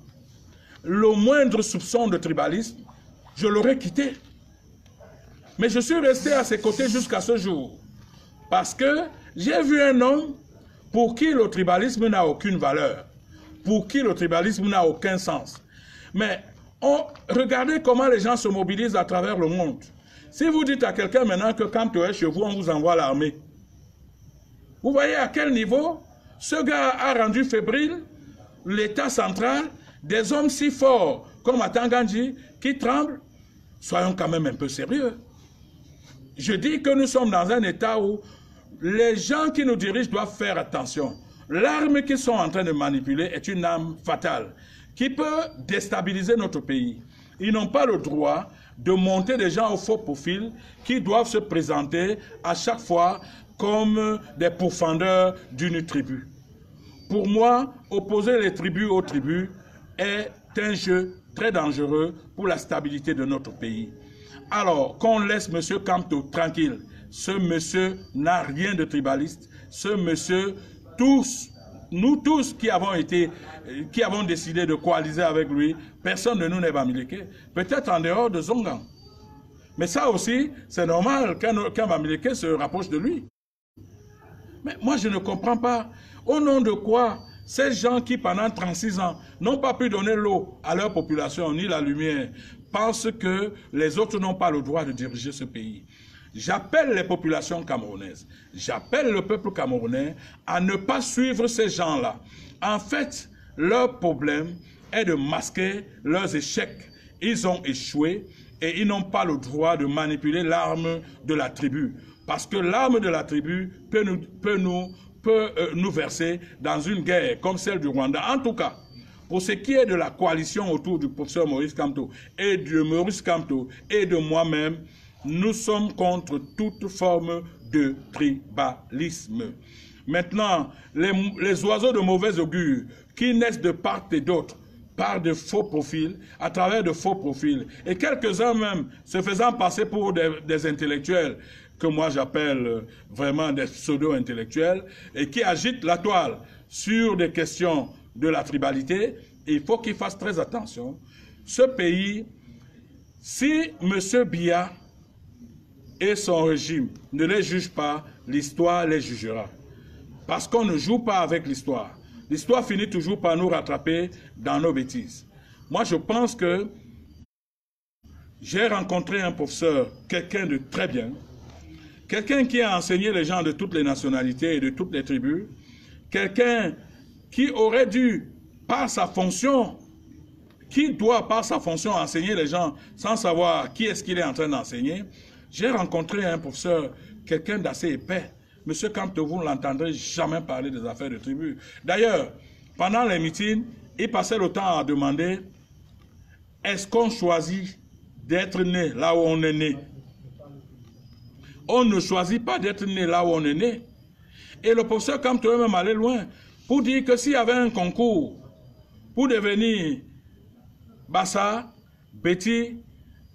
le moindre soupçon de tribalisme, je l'aurais quitté. Mais je suis resté à ses côtés jusqu'à ce jour. Parce que j'ai vu un homme pour qui le tribalisme n'a aucune valeur, pour qui le tribalisme n'a aucun sens. Mais regardez comment les gens se mobilisent à travers le monde. Si vous dites à quelqu'un maintenant que quand tu es chez vous, on vous envoie l'armée, vous voyez à quel niveau ce gars a rendu fébrile l'État central, des hommes si forts comme Atangandji qui tremblent. Soyons quand même un peu sérieux. Je dis que nous sommes dans un État où les gens qui nous dirigent doivent faire attention. L'arme qu'ils sont en train de manipuler est une arme fatale qui peut déstabiliser notre pays. Ils n'ont pas le droit de monter des gens au faux profil qui doivent se présenter à chaque fois comme des pourfendeurs d'une tribu. Pour moi, opposer les tribus aux tribus est un jeu très dangereux pour la stabilité de notre pays. Alors, qu'on laisse M. Kamto tranquille. Ce monsieur n'a rien de tribaliste. Ce monsieur, nous tous qui avons décidé de coaliser avec lui, personne de nous n'est Bamileke. Peut-être en dehors de Zongan. Mais ça aussi, c'est normal qu'un Bamileke se rapproche de lui. Mais moi, je ne comprends pas. Au nom de quoi ces gens qui, pendant 36 ans, n'ont pas pu donner l'eau à leur population, ni la lumière, pensent que les autres n'ont pas le droit de diriger ce pays. J'appelle les populations camerounaises, j'appelle le peuple camerounais à ne pas suivre ces gens-là. En fait, leur problème est de masquer leurs échecs. Ils ont échoué et ils n'ont pas le droit de manipuler l'arme de la tribu. Parce que l'arme de la tribu peut nous verser dans une guerre comme celle du Rwanda. En tout cas, pour ce qui est de la coalition autour du professeur Maurice Kamto et de Maurice Kamto et de moi-même, nous sommes contre toute forme de tribalisme. Maintenant, les oiseaux de mauvais augure qui naissent de part et d'autre par de faux profils, à travers de faux profils, et quelques-uns même se faisant passer pour des intellectuels, que moi j'appelle vraiment des pseudo-intellectuels, et qui agitent la toile sur des questions de la tribalité, il faut qu'ils fassent très attention. Ce pays, si M. Biya et son régime ne les jugent pas, l'histoire les jugera. Parce qu'on ne joue pas avec l'histoire. L'histoire finit toujours par nous rattraper dans nos bêtises. Moi, je pense que j'ai rencontré un professeur, quelqu'un de très bien, quelqu'un qui a enseigné les gens de toutes les nationalités et de toutes les tribus, quelqu'un qui aurait dû, par sa fonction, qui doit par sa fonction enseigner les gens sans savoir qui est-ce qu'il est en train d'enseigner. J'ai rencontré un professeur, quelqu'un d'assez épais. Monsieur Kamto, vous ne l'entendrez jamais parler des affaires de tribu. D'ailleurs, pendant les meetings, il passait le temps à demander est-ce qu'on choisit d'être né là où on est né? On ne choisit pas d'être né là où on est né. Et le professeur Kamto est même allé loin pour dire que s'il y avait un concours pour devenir Bassa, Betty,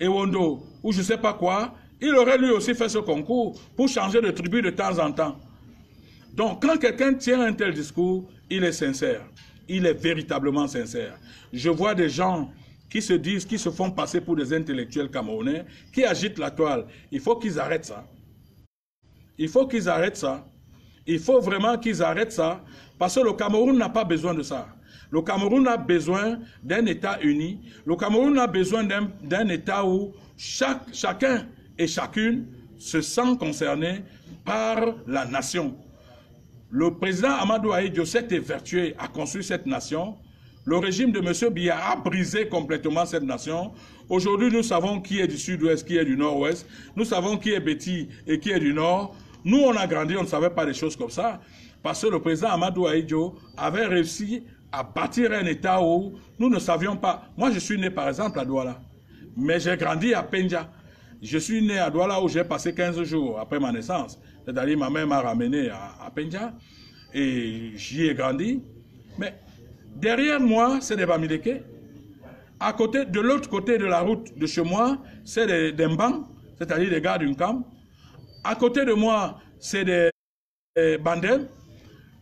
Ewondo ou je ne sais pas quoi, il aurait lui aussi fait ce concours pour changer de tribu de temps en temps. Donc, quand quelqu'un tient un tel discours, il est sincère. Il est véritablement sincère. Je vois des gens qui se disent, qui se font passer pour des intellectuels camerounais, qui agitent la toile. Il faut qu'ils arrêtent ça. Il faut qu'ils arrêtent ça. Il faut vraiment qu'ils arrêtent ça, parce que le Cameroun n'a pas besoin de ça. Le Cameroun a besoin d'un État uni. Le Cameroun a besoin d'un État où chacun et chacune se sent concerné par la nation. Le président Amadou Ahidjo s'est évertué à construire cette nation. Le régime de M. Biya a brisé complètement cette nation. Aujourd'hui, nous savons qui est du sud-ouest, qui est du nord-ouest. Nous savons qui est Betty et qui est du nord. Nous, on a grandi, on ne savait pas des choses comme ça. Parce que le président Amadou Ahidjo avait réussi à bâtir un État où nous ne savions pas. Moi, je suis né, par exemple, à Douala. Mais j'ai grandi à Pendja. Je suis né à Douala où j'ai passé 15 jours après ma naissance. C'est-à-dire ma mère m'a ramené à Pendja et j'y ai grandi. Mais derrière moi, c'est des Bamileke. À côté, de l'autre côté de la route de chez moi, c'est des Mbang, c'est-à-dire des gars d'une camp. À côté de moi, c'est des Bandem,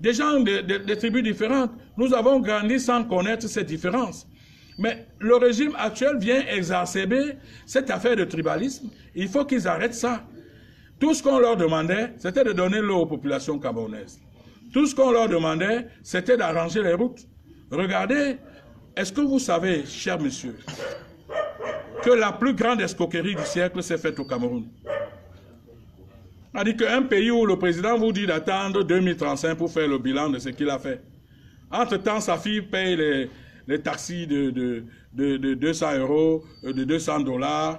des gens de tribus différentes. Nous avons grandi sans connaître ces différences. Mais le régime actuel vient exacerber cette affaire de tribalisme. Il faut qu'ils arrêtent ça. Tout ce qu'on leur demandait, c'était de donner l'eau aux populations camerounaises. Tout ce qu'on leur demandait, c'était d'arranger les routes. Regardez, est-ce que vous savez, cher monsieur, que la plus grande escroquerie du siècle s'est faite au Cameroun? C'est-à-dire qu'un pays où le président vous dit d'attendre 2035 pour faire le bilan de ce qu'il a fait. Entre-temps, sa fille paye les taxis de 200 €, de 200 $.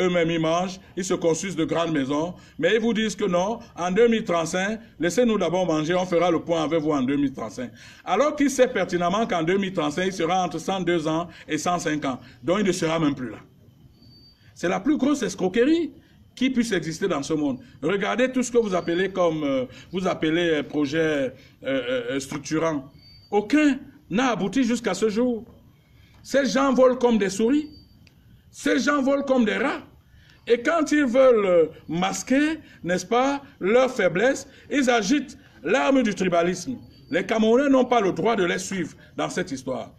Eux-mêmes, ils mangent, ils se construisent de grandes maisons. Mais ils vous disent que non, en 2035, laissez-nous d'abord manger, on fera le point avec vous en 2035. Alors qu'il sait pertinemment qu'en 2035, il sera entre 102 ans et 105 ans. Donc il ne sera même plus là. C'est la plus grosse escroquerie qui puisse exister dans ce monde. Regardez tout ce que vous appelez comme projet structurant. Aucun n'a abouti jusqu'à ce jour. Ces gens volent comme des souris. Ces gens volent comme des rats. Et quand ils veulent masquer, n'est-ce pas, leur faiblesse, ils agitent l'arme du tribalisme. Les Camerounais n'ont pas le droit de les suivre dans cette histoire.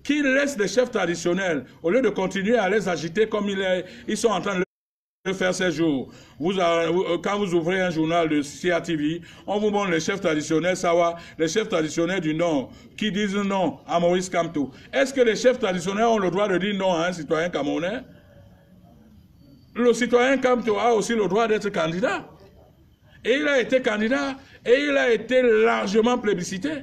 Qu'ils laissent les chefs traditionnels, au lieu de continuer à les agiter comme ils sont en train de faire ces jours. Quand vous ouvrez un journal de CATV, on vous montre les chefs traditionnels Sawa, les chefs traditionnels du Nord, qui disent non à Maurice Kamto. Est-ce que les chefs traditionnels ont le droit de dire non à un citoyen camerounais? Le citoyen Kamto a aussi le droit d'être candidat. Et il a été candidat, et il a été largement plébiscité.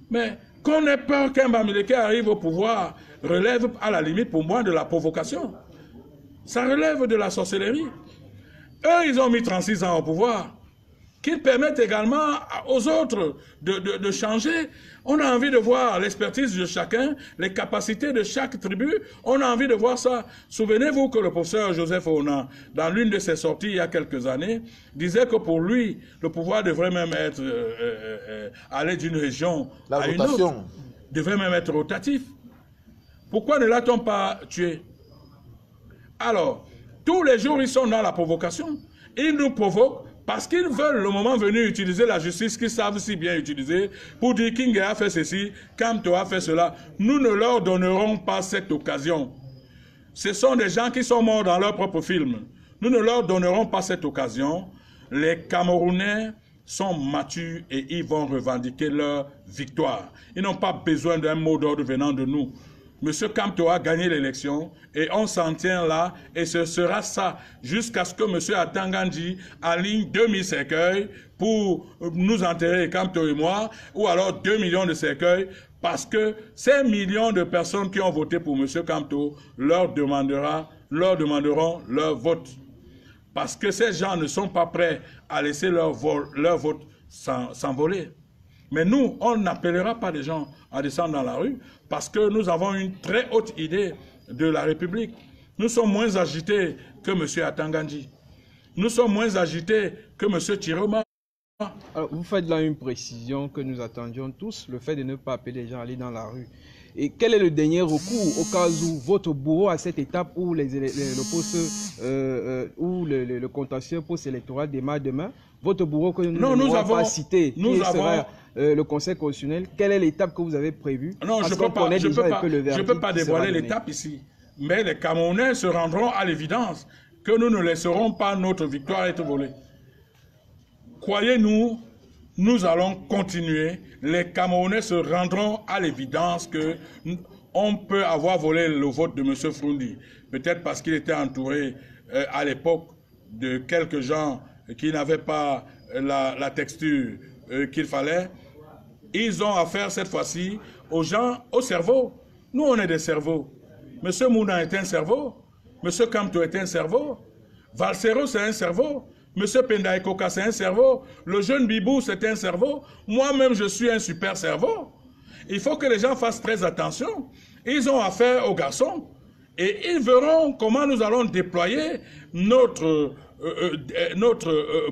Mais qu'on ait peur qu'un Bamileke arrive au pouvoir relève à la limite pour moi de la provocation. Ça relève de la sorcellerie. Eux, ils ont mis 36 ans au pouvoir. Qu'ils permettent également aux autres de changer. On a envie de voir l'expertise de chacun, les capacités de chaque tribu. On a envie de voir ça. Souvenez-vous que le professeur Joseph Ona, dans l'une de ses sorties il y a quelques années, disait que pour lui, le pouvoir devrait même être aller d'une région à une autre. Devrait même être rotatif. Pourquoi ne l'a-t-on pas tué? Alors, tous les jours, ils sont dans la provocation. Ils nous provoquent parce qu'ils veulent, le moment venu, utiliser la justice qu'ils savent si bien utiliser pour dire King a fait ceci, Kamto a fait cela. Nous ne leur donnerons pas cette occasion. Ce sont des gens qui sont morts dans leur propre film. Nous ne leur donnerons pas cette occasion. Les Camerounais sont matures et ils vont revendiquer leur victoire. Ils n'ont pas besoin d'un mot d'ordre venant de nous. Monsieur Kamto a gagné l'élection et on s'en tient là et ce sera ça jusqu'à ce que Monsieur Atangandji aligne 2000 cercueils pour nous enterrer, Kamto et moi, ou alors 2 millions de cercueils parce que ces millions de personnes qui ont voté pour Monsieur Kamto leur demanderont leur vote. Parce que ces gens ne sont pas prêts à laisser leur vote s'envoler. Mais nous, on n'appellera pas les gens à descendre dans la rue parce que nous avons une très haute idée de la République. Nous sommes moins agités que M. Atangandji. Nous sommes moins agités que M. Chiroma. Alors, vous faites là une précision que nous attendions tous, le fait de ne pas appeler les gens à aller dans la rue. Et quel est le dernier recours au cas où votre bourreau à cette étape où le contentieux post-électoral démarre demain, votre bourreau que nous n'avons pas cité, le Conseil constitutionnel, quelle est l'étape que vous avez prévue? Non, je ne peux pas dévoiler l'étape ici. Mais les Camerounais se rendront à l'évidence que nous ne laisserons pas notre victoire être volée. Croyez-nous, nous allons continuer. Les Camerounais se rendront à l'évidence qu'on peut avoir volé le vote de M. Froundi. Peut-être parce qu'il était entouré à l'époque de quelques gens qui n'avaient pas la texture qu'il fallait. Ils ont affaire cette fois-ci aux gens, au cerveau. Nous, on est des cerveaux. M. Mouna est un cerveau. M. Kamto est un cerveau. Valsero, c'est un cerveau. M. Pendaï Koka, c'est un cerveau. Le jeune Bibou, c'est un cerveau. Moi-même, je suis un super cerveau. Il faut que les gens fassent très attention. Ils ont affaire aux garçons. Et ils verront comment nous allons déployer notre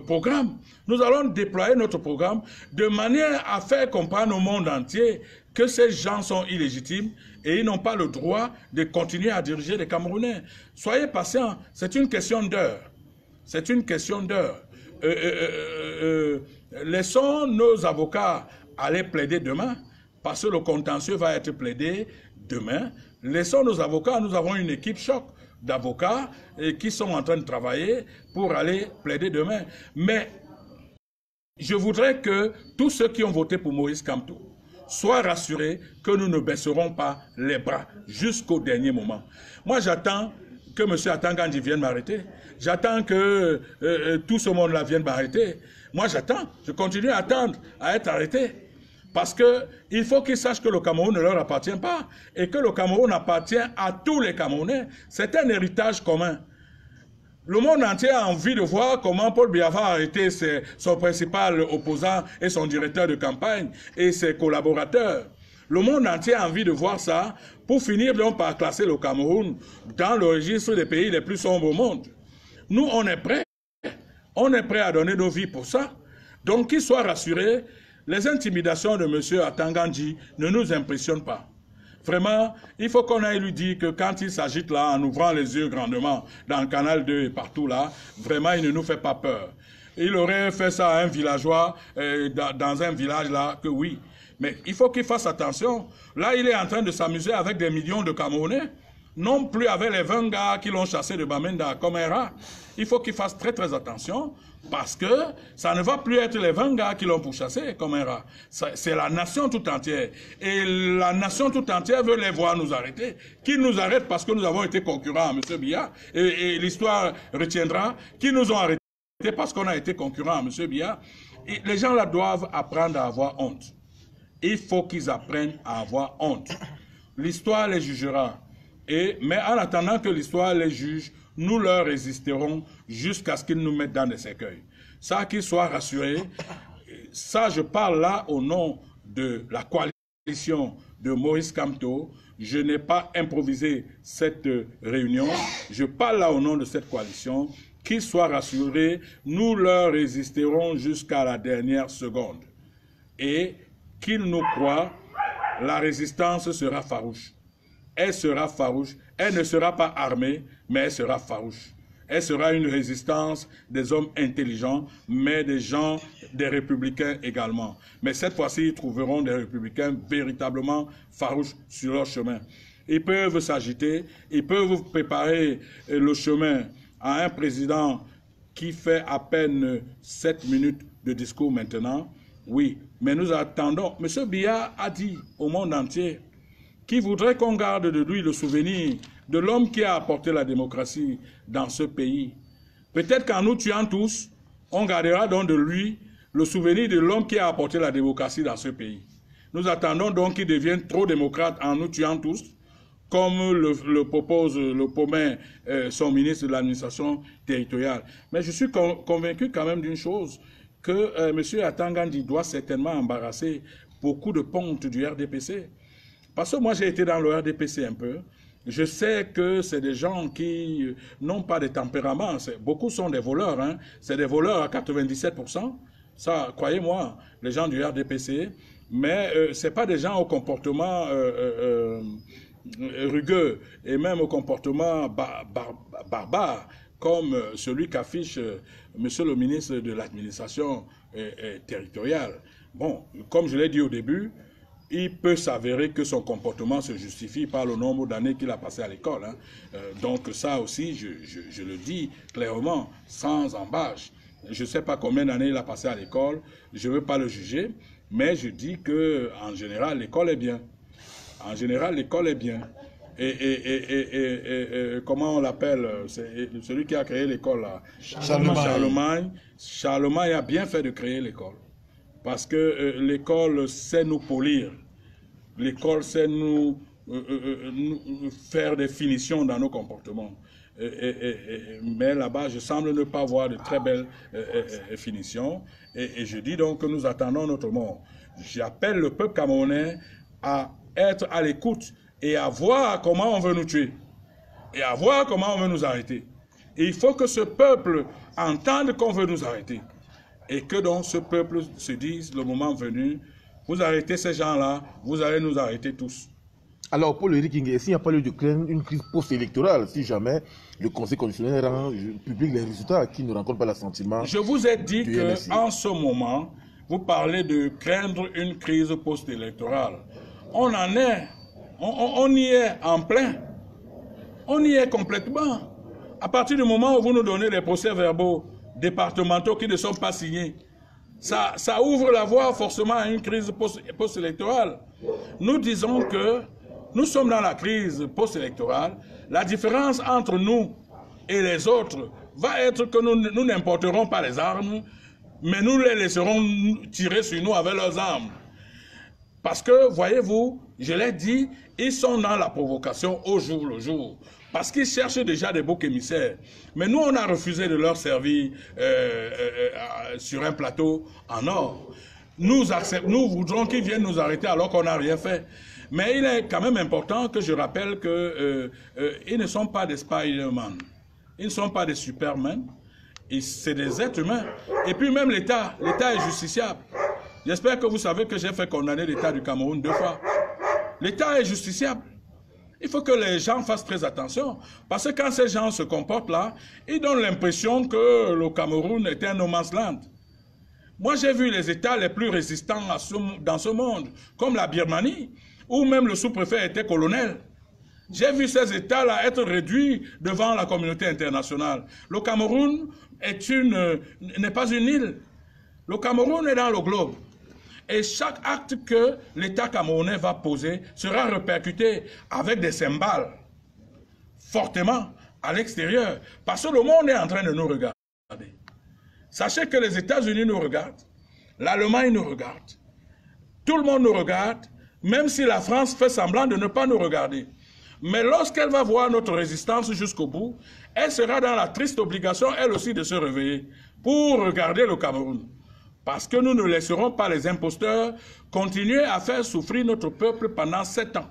programme. Nous allons déployer notre programme de manière à faire comprendre au monde entier que ces gens sont illégitimes et ils n'ont pas le droit de continuer à diriger les Camerounais. Soyez patients, c'est une question d'heure. C'est une question d'heure. Laissons nos avocats aller plaider demain, parce que le contentieux va être plaidé demain. Laissons nos avocats, nous avons une équipe choc d'avocats qui sont en train de travailler pour aller plaider demain. Mais je voudrais que tous ceux qui ont voté pour Maurice Kamto soient rassurés que nous ne baisserons pas les bras jusqu'au dernier moment. Moi, j'attends que M. Atangandji vienne m'arrêter. J'attends que tout ce monde-là vienne m'arrêter. Moi, j'attends. Je continue à attendre à être arrêté. Parce qu'il faut qu'ils sachent que le Cameroun ne leur appartient pas et que le Cameroun appartient à tous les Camerounais. C'est un héritage commun. Le monde entier a envie de voir comment Paul Biya a arrêté son principal opposant et son directeur de campagne et ses collaborateurs. Le monde entier a envie de voir ça pour finir donc par classer le Cameroun dans le registre des pays les plus sombres au monde. Nous, on est prêts. On est prêts à donner nos vies pour ça. Donc, qu'ils soient rassurés, les intimidations de M. Atangandji ne nous impressionnent pas. Vraiment, il faut qu'on aille lui dire que quand il s'agite là, en ouvrant les yeux grandement, dans le canal 2 et partout là, vraiment, il ne nous fait pas peur. Il aurait fait ça à un villageois, dans un village là, que oui. Mais il faut qu'il fasse attention. Là, il est en train de s'amuser avec des millions de Camerounais, non plus avec les 20 gars qui l'ont chassé de Bamenda comme un rat. Il faut qu'il fasse très très attention, parce que ça ne va plus être les 20 gars qui l'ont pourchassé comme un rat. C'est la nation tout entière. Et la nation tout entière veut les voir nous arrêter. Qu'ils nous arrêtent parce que nous avons été concurrents à M. Biya. Et l'histoire retiendra qu'ils nous ont arrêtés parce qu'on a été concurrents à M. Biya. Et les gens là doivent apprendre à avoir honte. Il faut qu'ils apprennent à avoir honte. L'histoire les jugera. Mais en attendant que l'histoire les juge, nous leur résisterons jusqu'à ce qu'ils nous mettent dans des cercueils. Ça, qu'ils soient rassurés. Ça, je parle là au nom de la coalition de Maurice Kamto. Je n'ai pas improvisé cette réunion. Je parle là au nom de cette coalition. Qu'ils soient rassurés, nous leur résisterons jusqu'à la dernière seconde. Et qu'ils nous croient, la résistance sera farouche. Elle sera farouche. Elle ne sera pas armée, mais elle sera farouche. Elle sera une résistance des hommes intelligents, mais des gens, des républicains également. Mais cette fois-ci, ils trouveront des républicains véritablement farouches sur leur chemin. Ils peuvent s'agiter, ils peuvent préparer le chemin à un président qui fait à peine 7 minutes de discours maintenant. Oui, mais nous attendons. M. Biya a dit au monde entier qui voudrait qu'on garde de lui le souvenir de l'homme qui a apporté la démocratie dans ce pays. Peut-être qu'en nous tuant tous, on gardera donc de lui le souvenir de l'homme qui a apporté la démocratie dans ce pays. Nous attendons donc qu'il devienne trop démocrate en nous tuant tous, comme le propose le Pomain, son ministre de l'administration territoriale. Mais je suis convaincu quand même d'une chose, que M. Atangandji doit certainement embarrasser beaucoup de pontes du RDPC. Parce que moi, j'ai été dans le RDPC un peu. Je sais que c'est des gens qui n'ont pas de tempérament. Beaucoup sont des voleurs. Hein. C'est des voleurs à 97%. Ça, croyez-moi, les gens du RDPC. Mais ce n'est pas des gens au comportement rugueux et même au comportement barbare, comme celui qu'affiche monsieur le ministre de l'administration territoriale. Bon, comme je l'ai dit au début, il peut s'avérer que son comportement se justifie par le nombre d'années qu'il a passé à l'école. Hein. Donc ça aussi, je le dis clairement, sans embâche. Je ne sais pas combien d'années il a passé à l'école, je ne veux pas le juger, mais je dis qu'en général, l'école est bien. En général, l'école est bien. Et comment on l'appelle, celui qui a créé l'école là, Charlemagne a bien fait de créer l'école. Parce que l'école sait nous polir. L'école sait nous faire des finitions dans nos comportements. Mais là-bas, je semble ne pas voir de très belles finitions. Et je dis donc que nous attendons notre mort. J'appelle le peuple camerounais à être à l'écoute et à voir comment on veut nous tuer. Et à voir comment on veut nous arrêter. Et il faut que ce peuple entende qu'on veut nous arrêter. Et que donc ce peuple se dise, le moment venu, vous arrêtez ces gens-là, vous allez nous arrêter tous. Alors, Paul-Éric Nguyen, s'il n'y a pas lieu de craindre une crise post-électorale, si jamais le Conseil constitutionnel rend public les résultats qui ne rencontrent pas l'assentiment. Je vous ai dit qu'en ce moment, vous parlez de craindre une crise post-électorale. On en est, on y est en plein. On y est complètement. À partir du moment où vous nous donnez les procès-verbaux départementaux qui ne sont pas signés, ça ouvre la voie forcément à une crise post-électorale. Nous disons que nous sommes dans la crise post-électorale. La différence entre nous et les autres va être que nous n'importerons pas les armes, mais nous les laisserons tirer sur nous avec leurs armes. Parce que, voyez-vous, je l'ai dit, ils sont dans la provocation au jour le jour. Parce qu'ils cherchent déjà des boucs émissaires. Mais nous, on a refusé de leur servir sur un plateau en or. Nous voudrons qu'ils viennent nous arrêter alors qu'on n'a rien fait. Mais il est quand même important que je rappelle qu'ils ne sont pas des Spider-Man. Ils ne sont pas des Superman. C'est des êtres humains. Et puis même l'État est justiciable. J'espère que vous savez que j'ai fait condamner l'État du Cameroun 2 fois. L'État est justiciable. Il faut que les gens fassent très attention. Parce que quand ces gens se comportent là, ils donnent l'impression que le Cameroun est un no man's land. Moi, j'ai vu les États les plus résistants dans ce monde, comme la Birmanie, où même le sous-préfet était colonel. J'ai vu ces États-là être réduits devant la communauté internationale. Le Cameroun n'est pas une île. Le Cameroun est dans le globe. Et chaque acte que l'État camerounais va poser sera répercuté avec des cymbales, fortement, à l'extérieur. Parce que le monde est en train de nous regarder. Sachez que les États-Unis nous regardent, l'Allemagne nous regarde, tout le monde nous regarde, même si la France fait semblant de ne pas nous regarder. Mais lorsqu'elle va voir notre résistance jusqu'au bout, elle sera dans la triste obligation, elle aussi, de se réveiller pour regarder le Cameroun. Parce que nous ne laisserons pas les imposteurs continuer à faire souffrir notre peuple pendant 7 ans.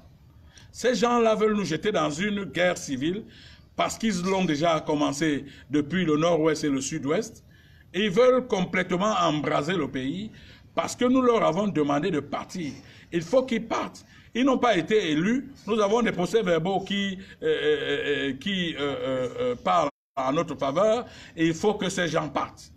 Ces gens-là veulent nous jeter dans une guerre civile parce qu'ils l'ont déjà commencé depuis le nord-ouest et le sud-ouest. Ils veulent complètement embraser le pays parce que nous leur avons demandé de partir. Il faut qu'ils partent. Ils n'ont pas été élus. Nous avons des procès-verbaux qui parlent en notre faveur. Et il faut que ces gens partent.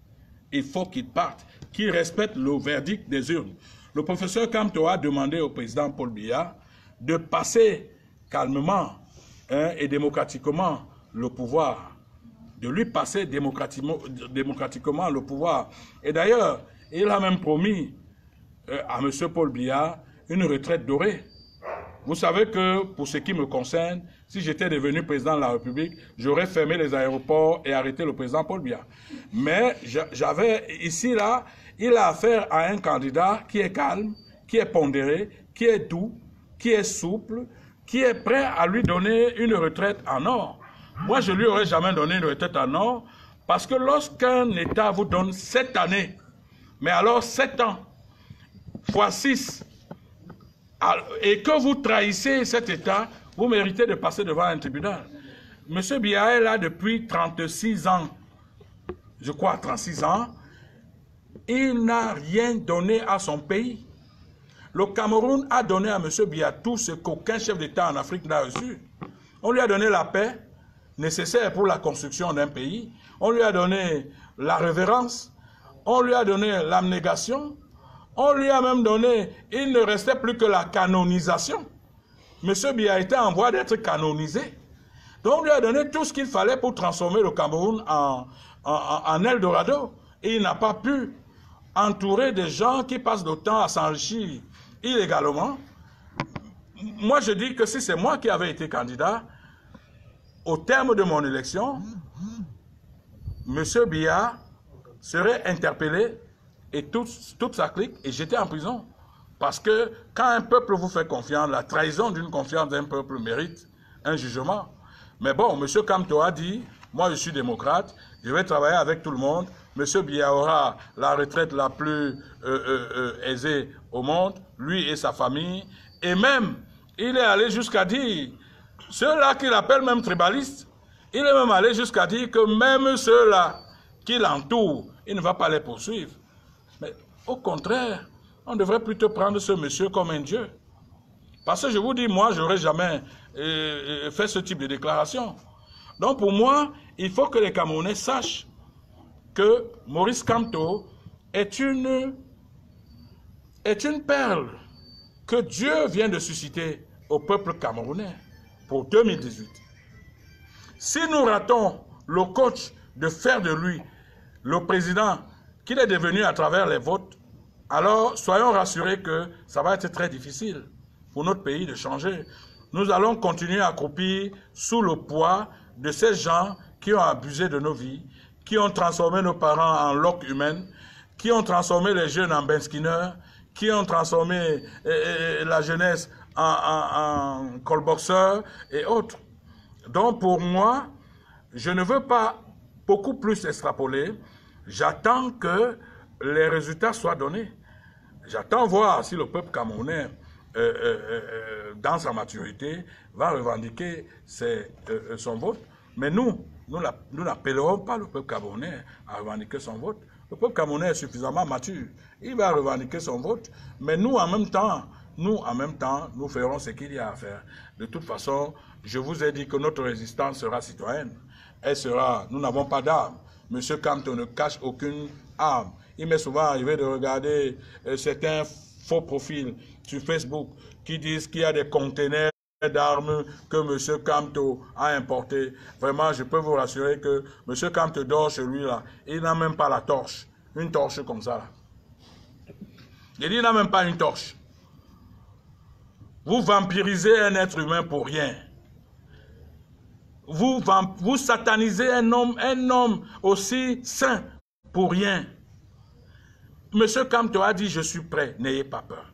Il faut qu'ils partent, qu'ils respectent le verdict des urnes. Le professeur Kamto a demandé au président Paul Biya de passer calmement et démocratiquement le pouvoir, de lui passer démocratiquement le pouvoir. Et d'ailleurs, il a même promis à M. Paul Biya une retraite dorée. Vous savez que, pour ce qui me concerne, si j'étais devenu président de la République, j'aurais fermé les aéroports et arrêté le président Paul Biya. Mais j'avais ici, là, il a affaire à un candidat qui est calme, qui est pondéré, qui est doux, qui est souple, qui est prêt à lui donner une retraite en or. Moi, je ne lui aurais jamais donné une retraite en or, parce que lorsqu'un État vous donne 7 années, mais alors 7 ans, fois 6, et que vous trahissez cet État, vous méritez de passer devant un tribunal. M. Biya est là depuis 36 ans, je crois 36 ans, il n'a rien donné à son pays. Le Cameroun a donné à M. Biya tout ce qu'aucun chef d'État en Afrique n'a reçu. On lui a donné la paix nécessaire pour la construction d'un pays, on lui a donné la révérence, on lui a donné l'abnégation, on lui a même donné, il ne restait plus que la canonisation. M. Biya était en voie d'être canonisé. Donc on lui a donné tout ce qu'il fallait pour transformer le Cameroun en Eldorado. Et il n'a pas pu entourer des gens qui passent le temps à s'enrichir illégalement. Moi je dis que si c'est moi qui avais été candidat, au terme de mon élection, M. Biya serait interpellé et toute sa clique, et j'étais en prison. Parce que quand un peuple vous fait confiance, la trahison d'une confiance d'un peuple mérite un jugement. Mais bon, M. Kamto a dit, moi je suis démocrate, je vais travailler avec tout le monde. M. Biya aura la retraite la plus aisée au monde, lui et sa famille. Et même, il est allé jusqu'à dire, ceux-là qu'il appelle même tribalistes, il est même allé jusqu'à dire que même ceux-là qui l'entourent, il ne va pas les poursuivre. Mais au contraire, on devrait plutôt prendre ce monsieur comme un dieu. Parce que je vous dis, moi, je n'aurais jamais fait ce type de déclaration. Donc pour moi, il faut que les Camerounais sachent que Maurice Kamto est une perle que Dieu vient de susciter au peuple camerounais pour 2018. Si nous ratons le coach de faire de lui le président qu'il est devenu à travers les votes, alors soyons rassurés que ça va être très difficile pour notre pays de changer. Nous allons continuer à croupir sous le poids de ces gens qui ont abusé de nos vies, qui ont transformé nos parents en loques humaines, qui ont transformé les jeunes en benskinners, qui ont transformé la jeunesse en colboxeurs et autres. Donc pour moi, je ne veux pas beaucoup plus extrapoler. J'attends que les résultats soient donnés. J'attends voir si le peuple camerounais, dans sa maturité, va revendiquer son vote. Mais nous n'appellerons pas le peuple camerounais à revendiquer son vote. Le peuple camerounais est suffisamment mature. Il va revendiquer son vote. Mais nous, en même temps, nous ferons ce qu'il y a à faire. De toute façon, je vous ai dit que notre résistance sera citoyenne. Elle sera, nous n'avons pas d'armes. Monsieur Kamto ne cache aucune arme. Il m'est souvent arrivé de regarder certains faux profils sur Facebook qui disent qu'il y a des conteneurs d'armes que M. Kamto a importés. Vraiment, je peux vous rassurer que M. Kamto dort chez lui là. Il n'a même pas la torche. Une torche comme ça. Là. Il n'a même pas une torche. Vous vampirisez un être humain pour rien. Vous satanisez un homme aussi saint pour rien. Monsieur Kamto a dit, je suis prêt, n'ayez pas peur.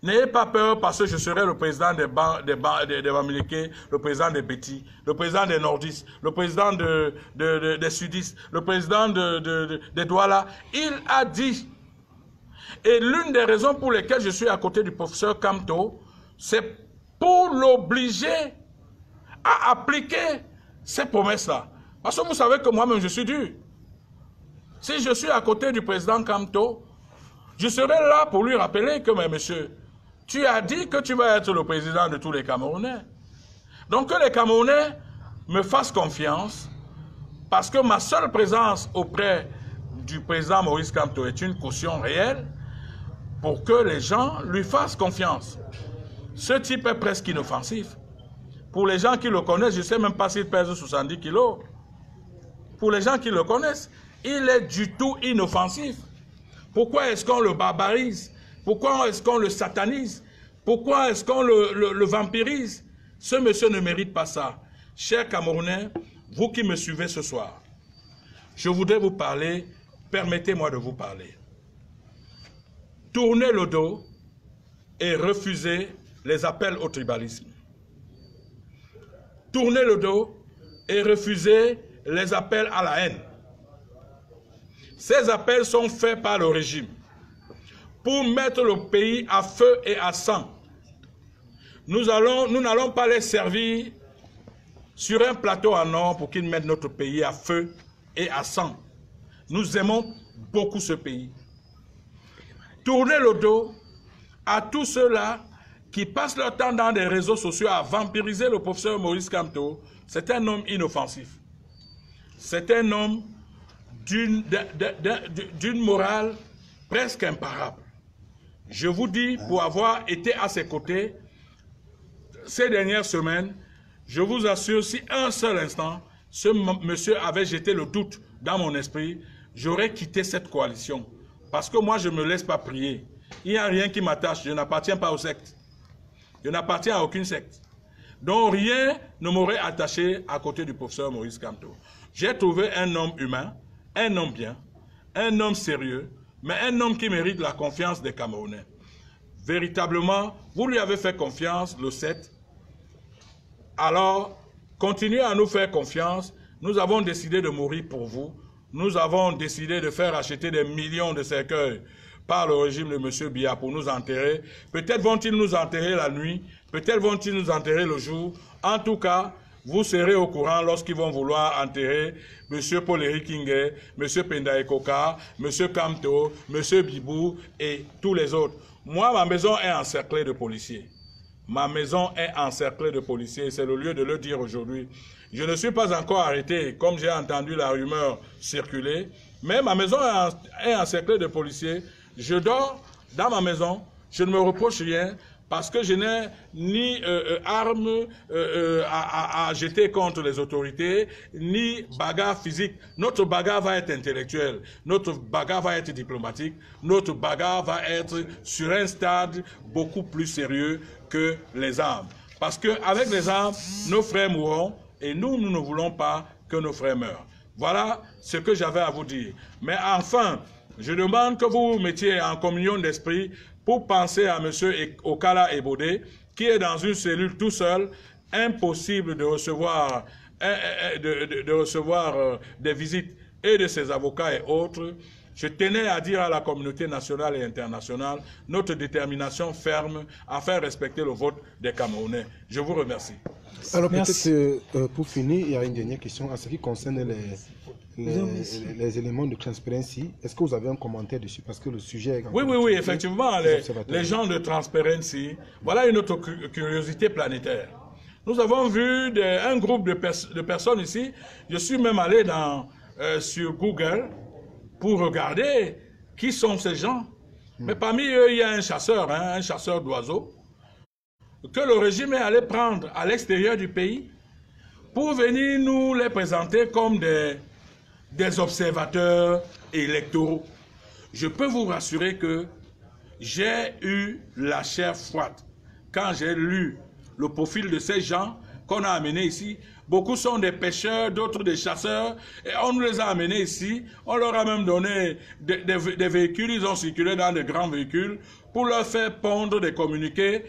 N'ayez pas peur parce que je serai le président des Bamileke, le président des Bétis, le président des Nordistes, le président des Sudistes, le président des Douala. Il a dit, et l'une des raisons pour lesquelles je suis à côté du professeur Kamto, c'est pour l'obliger à appliquer ces promesses-là. Parce que vous savez que moi-même, je suis dur. Si je suis à côté du président Kamto, je serai là pour lui rappeler que, mais monsieur, tu as dit que tu vas être le président de tous les Camerounais. Donc que les Camerounais me fassent confiance, parce que ma seule présence auprès du président Maurice Kamto est une caution réelle, pour que les gens lui fassent confiance. Ce type est presque inoffensif. Pour les gens qui le connaissent, je ne sais même pas s'il pèse 70 kilos. Pour les gens qui le connaissent, il est du tout inoffensif. Pourquoi est-ce qu'on le barbarise? Pourquoi est-ce qu'on le satanise? Pourquoi est-ce qu'on le vampirise? Ce monsieur ne mérite pas ça. Chers Camerounais, vous qui me suivez ce soir, je voudrais vous parler, permettez-moi de vous parler. Tournez le dos et refusez les appels au tribalisme. Tournez le dos et refusez les appels à la haine. Ces appels sont faits par le régime pour mettre le pays à feu et à sang. Nous n'allons pas les servir sur un plateau en or pour qu'ils mettent notre pays à feu et à sang. Nous aimons beaucoup ce pays. Tournez le dos à tous ceux-là qui passent leur temps dans des réseaux sociaux à vampiriser le professeur Maurice Kamto. C'est un homme inoffensif. C'est un homme d'une morale presque imparable. Je vous dis, pour avoir été à ses côtés ces dernières semaines, je vous assure, si un seul instant, ce monsieur avait jeté le doute dans mon esprit, j'aurais quitté cette coalition. Parce que moi, je ne me laisse pas prier. Il n'y a rien qui m'attache. Je n'appartiens pas aux sectes. Je n'appartiens à aucune secte. Donc rien ne m'aurait attaché à côté du professeur Maurice Kamto. J'ai trouvé un homme humain, un homme bien, un homme sérieux, mais un homme qui mérite la confiance des Camerounais. Véritablement, vous lui avez fait confiance le 7. Alors, continuez à nous faire confiance. Nous avons décidé de mourir pour vous. Nous avons décidé de faire acheter des millions de cercueils par le régime de M. Biya pour nous enterrer. Peut-être vont-ils nous enterrer la nuit, peut-être vont-ils nous enterrer le jour. En tout cas, vous serez au courant lorsqu'ils vont vouloir enterrer M. Paul-Éric Kingé, M. Pendae Koka, M. Kamto, M. Bibou et tous les autres. Moi, ma maison est encerclée de policiers. Ma maison est encerclée de policiers, c'est le lieu de le dire aujourd'hui. Je ne suis pas encore arrêté, comme j'ai entendu la rumeur circuler, mais ma maison est encerclée de policiers. Je dors dans ma maison, je ne me reproche rien, parce que je n'ai ni armes à jeter contre les autorités, ni bagarre physique. Notre bagarre va être intellectuelle, notre bagarre va être diplomatique, notre bagarre va être sur un stade beaucoup plus sérieux que les armes. Parce qu'avec les armes, nos frères mourront et nous ne voulons pas que nos frères meurent. Voilà ce que j'avais à vous dire. Mais enfin, je demande que vous vous mettiez en communion d'esprit pour penser à M. Okala Ebode, qui est dans une cellule tout seul, impossible de recevoir, des visites et de ses avocats et autres. Je tenais à dire à la communauté nationale et internationale notre détermination ferme à faire respecter le vote des Camerounais. Je vous remercie. Alors peut-être pour finir, il y a une dernière question en ce qui concerne les éléments de Transparency. Est-ce que vous avez un commentaire dessus? Parce que le sujet est... Oui, effectivement, les gens de Transparency, voilà une autre curiosité planétaire. Nous avons vu un groupe de personnes ici. Je suis même allé sur Google pour regarder qui sont ces gens. Mais parmi eux, il y a un chasseur d'oiseaux, que le régime est allé prendre à l'extérieur du pays pour venir nous les présenter comme des observateurs électoraux. Je peux vous rassurer que j'ai eu la chair froide quand j'ai lu le profil de ces gens qu'on a amenés ici. Beaucoup sont des pêcheurs, d'autres des chasseurs, et on nous les a amenés ici. On leur a même donné des véhicules, ils ont circulé dans de grands véhicules pour leur faire pondre des communiqués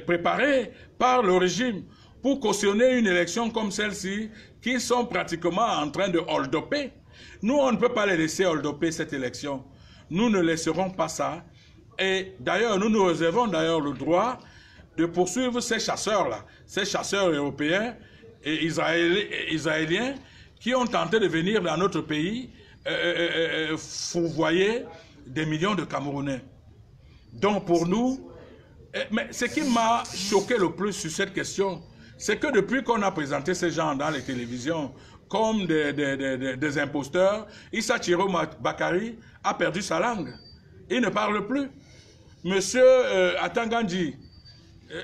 préparés par le régime pour cautionner une élection comme celle-ci, qui sont pratiquement en train de hold-upper. Nous, on ne peut pas les laisser hold-upper cette élection. Nous ne laisserons pas ça. Et d'ailleurs, nous nous réservons d'ailleurs le droit de poursuivre ces chasseurs-là, ces chasseurs européens et israéliens qui ont tenté de venir dans notre pays fourvoyer des millions de Camerounais. Donc pour nous, mais ce qui m'a choqué le plus sur cette question, c'est que depuis qu'on a présenté ces gens dans les télévisions comme des imposteurs, Issa Thiro Bakari a perdu sa langue. Il ne parle plus. Monsieur Atangandji,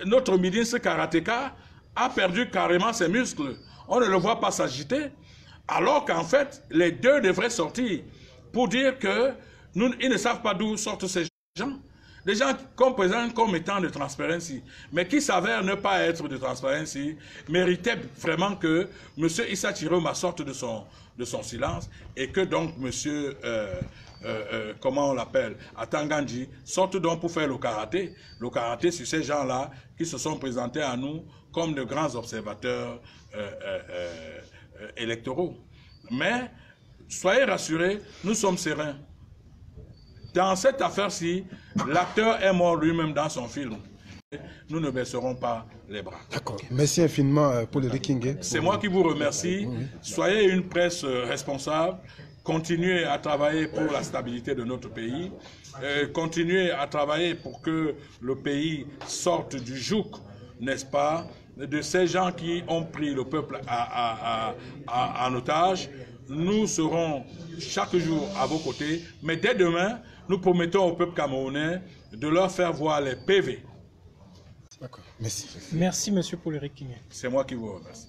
notre ministre karatéka, a perdu carrément ses muscles. On ne le voit pas s'agiter. Alors qu'en fait, les deux devraient sortir pour dire que ils ne savent pas d'où sortent ces gens. Des gens qu'on présente comme étant de Transparency, mais qui s'avèrent ne pas être de Transparency, méritaient vraiment que M. Issa Thiro sorte de son silence et que donc M. comment on l'appelle, Atangandji, sorte donc pour faire le karaté sur ces gens-là qui se sont présentés à nous comme de grands observateurs électoraux. Mais, soyez rassurés, nous sommes sereins. Dans cette affaire-ci, l'acteur est mort lui-même dans son film. Nous ne baisserons pas les bras. D'accord. Merci infiniment, Paul Rikingue. C'est moi qui vous remercie. Soyez une presse responsable. Continuez à travailler pour la stabilité de notre pays. Continuez à travailler pour que le pays sorte du joug, n'est-ce pas, de ces gens qui ont pris le peuple en otage. Nous serons chaque jour à vos côtés, mais dès demain, nous promettons au peuple camerounais de leur faire voir les PV. D'accord, merci. Merci, monsieur Paul Rikingue. C'est moi qui vous remercie.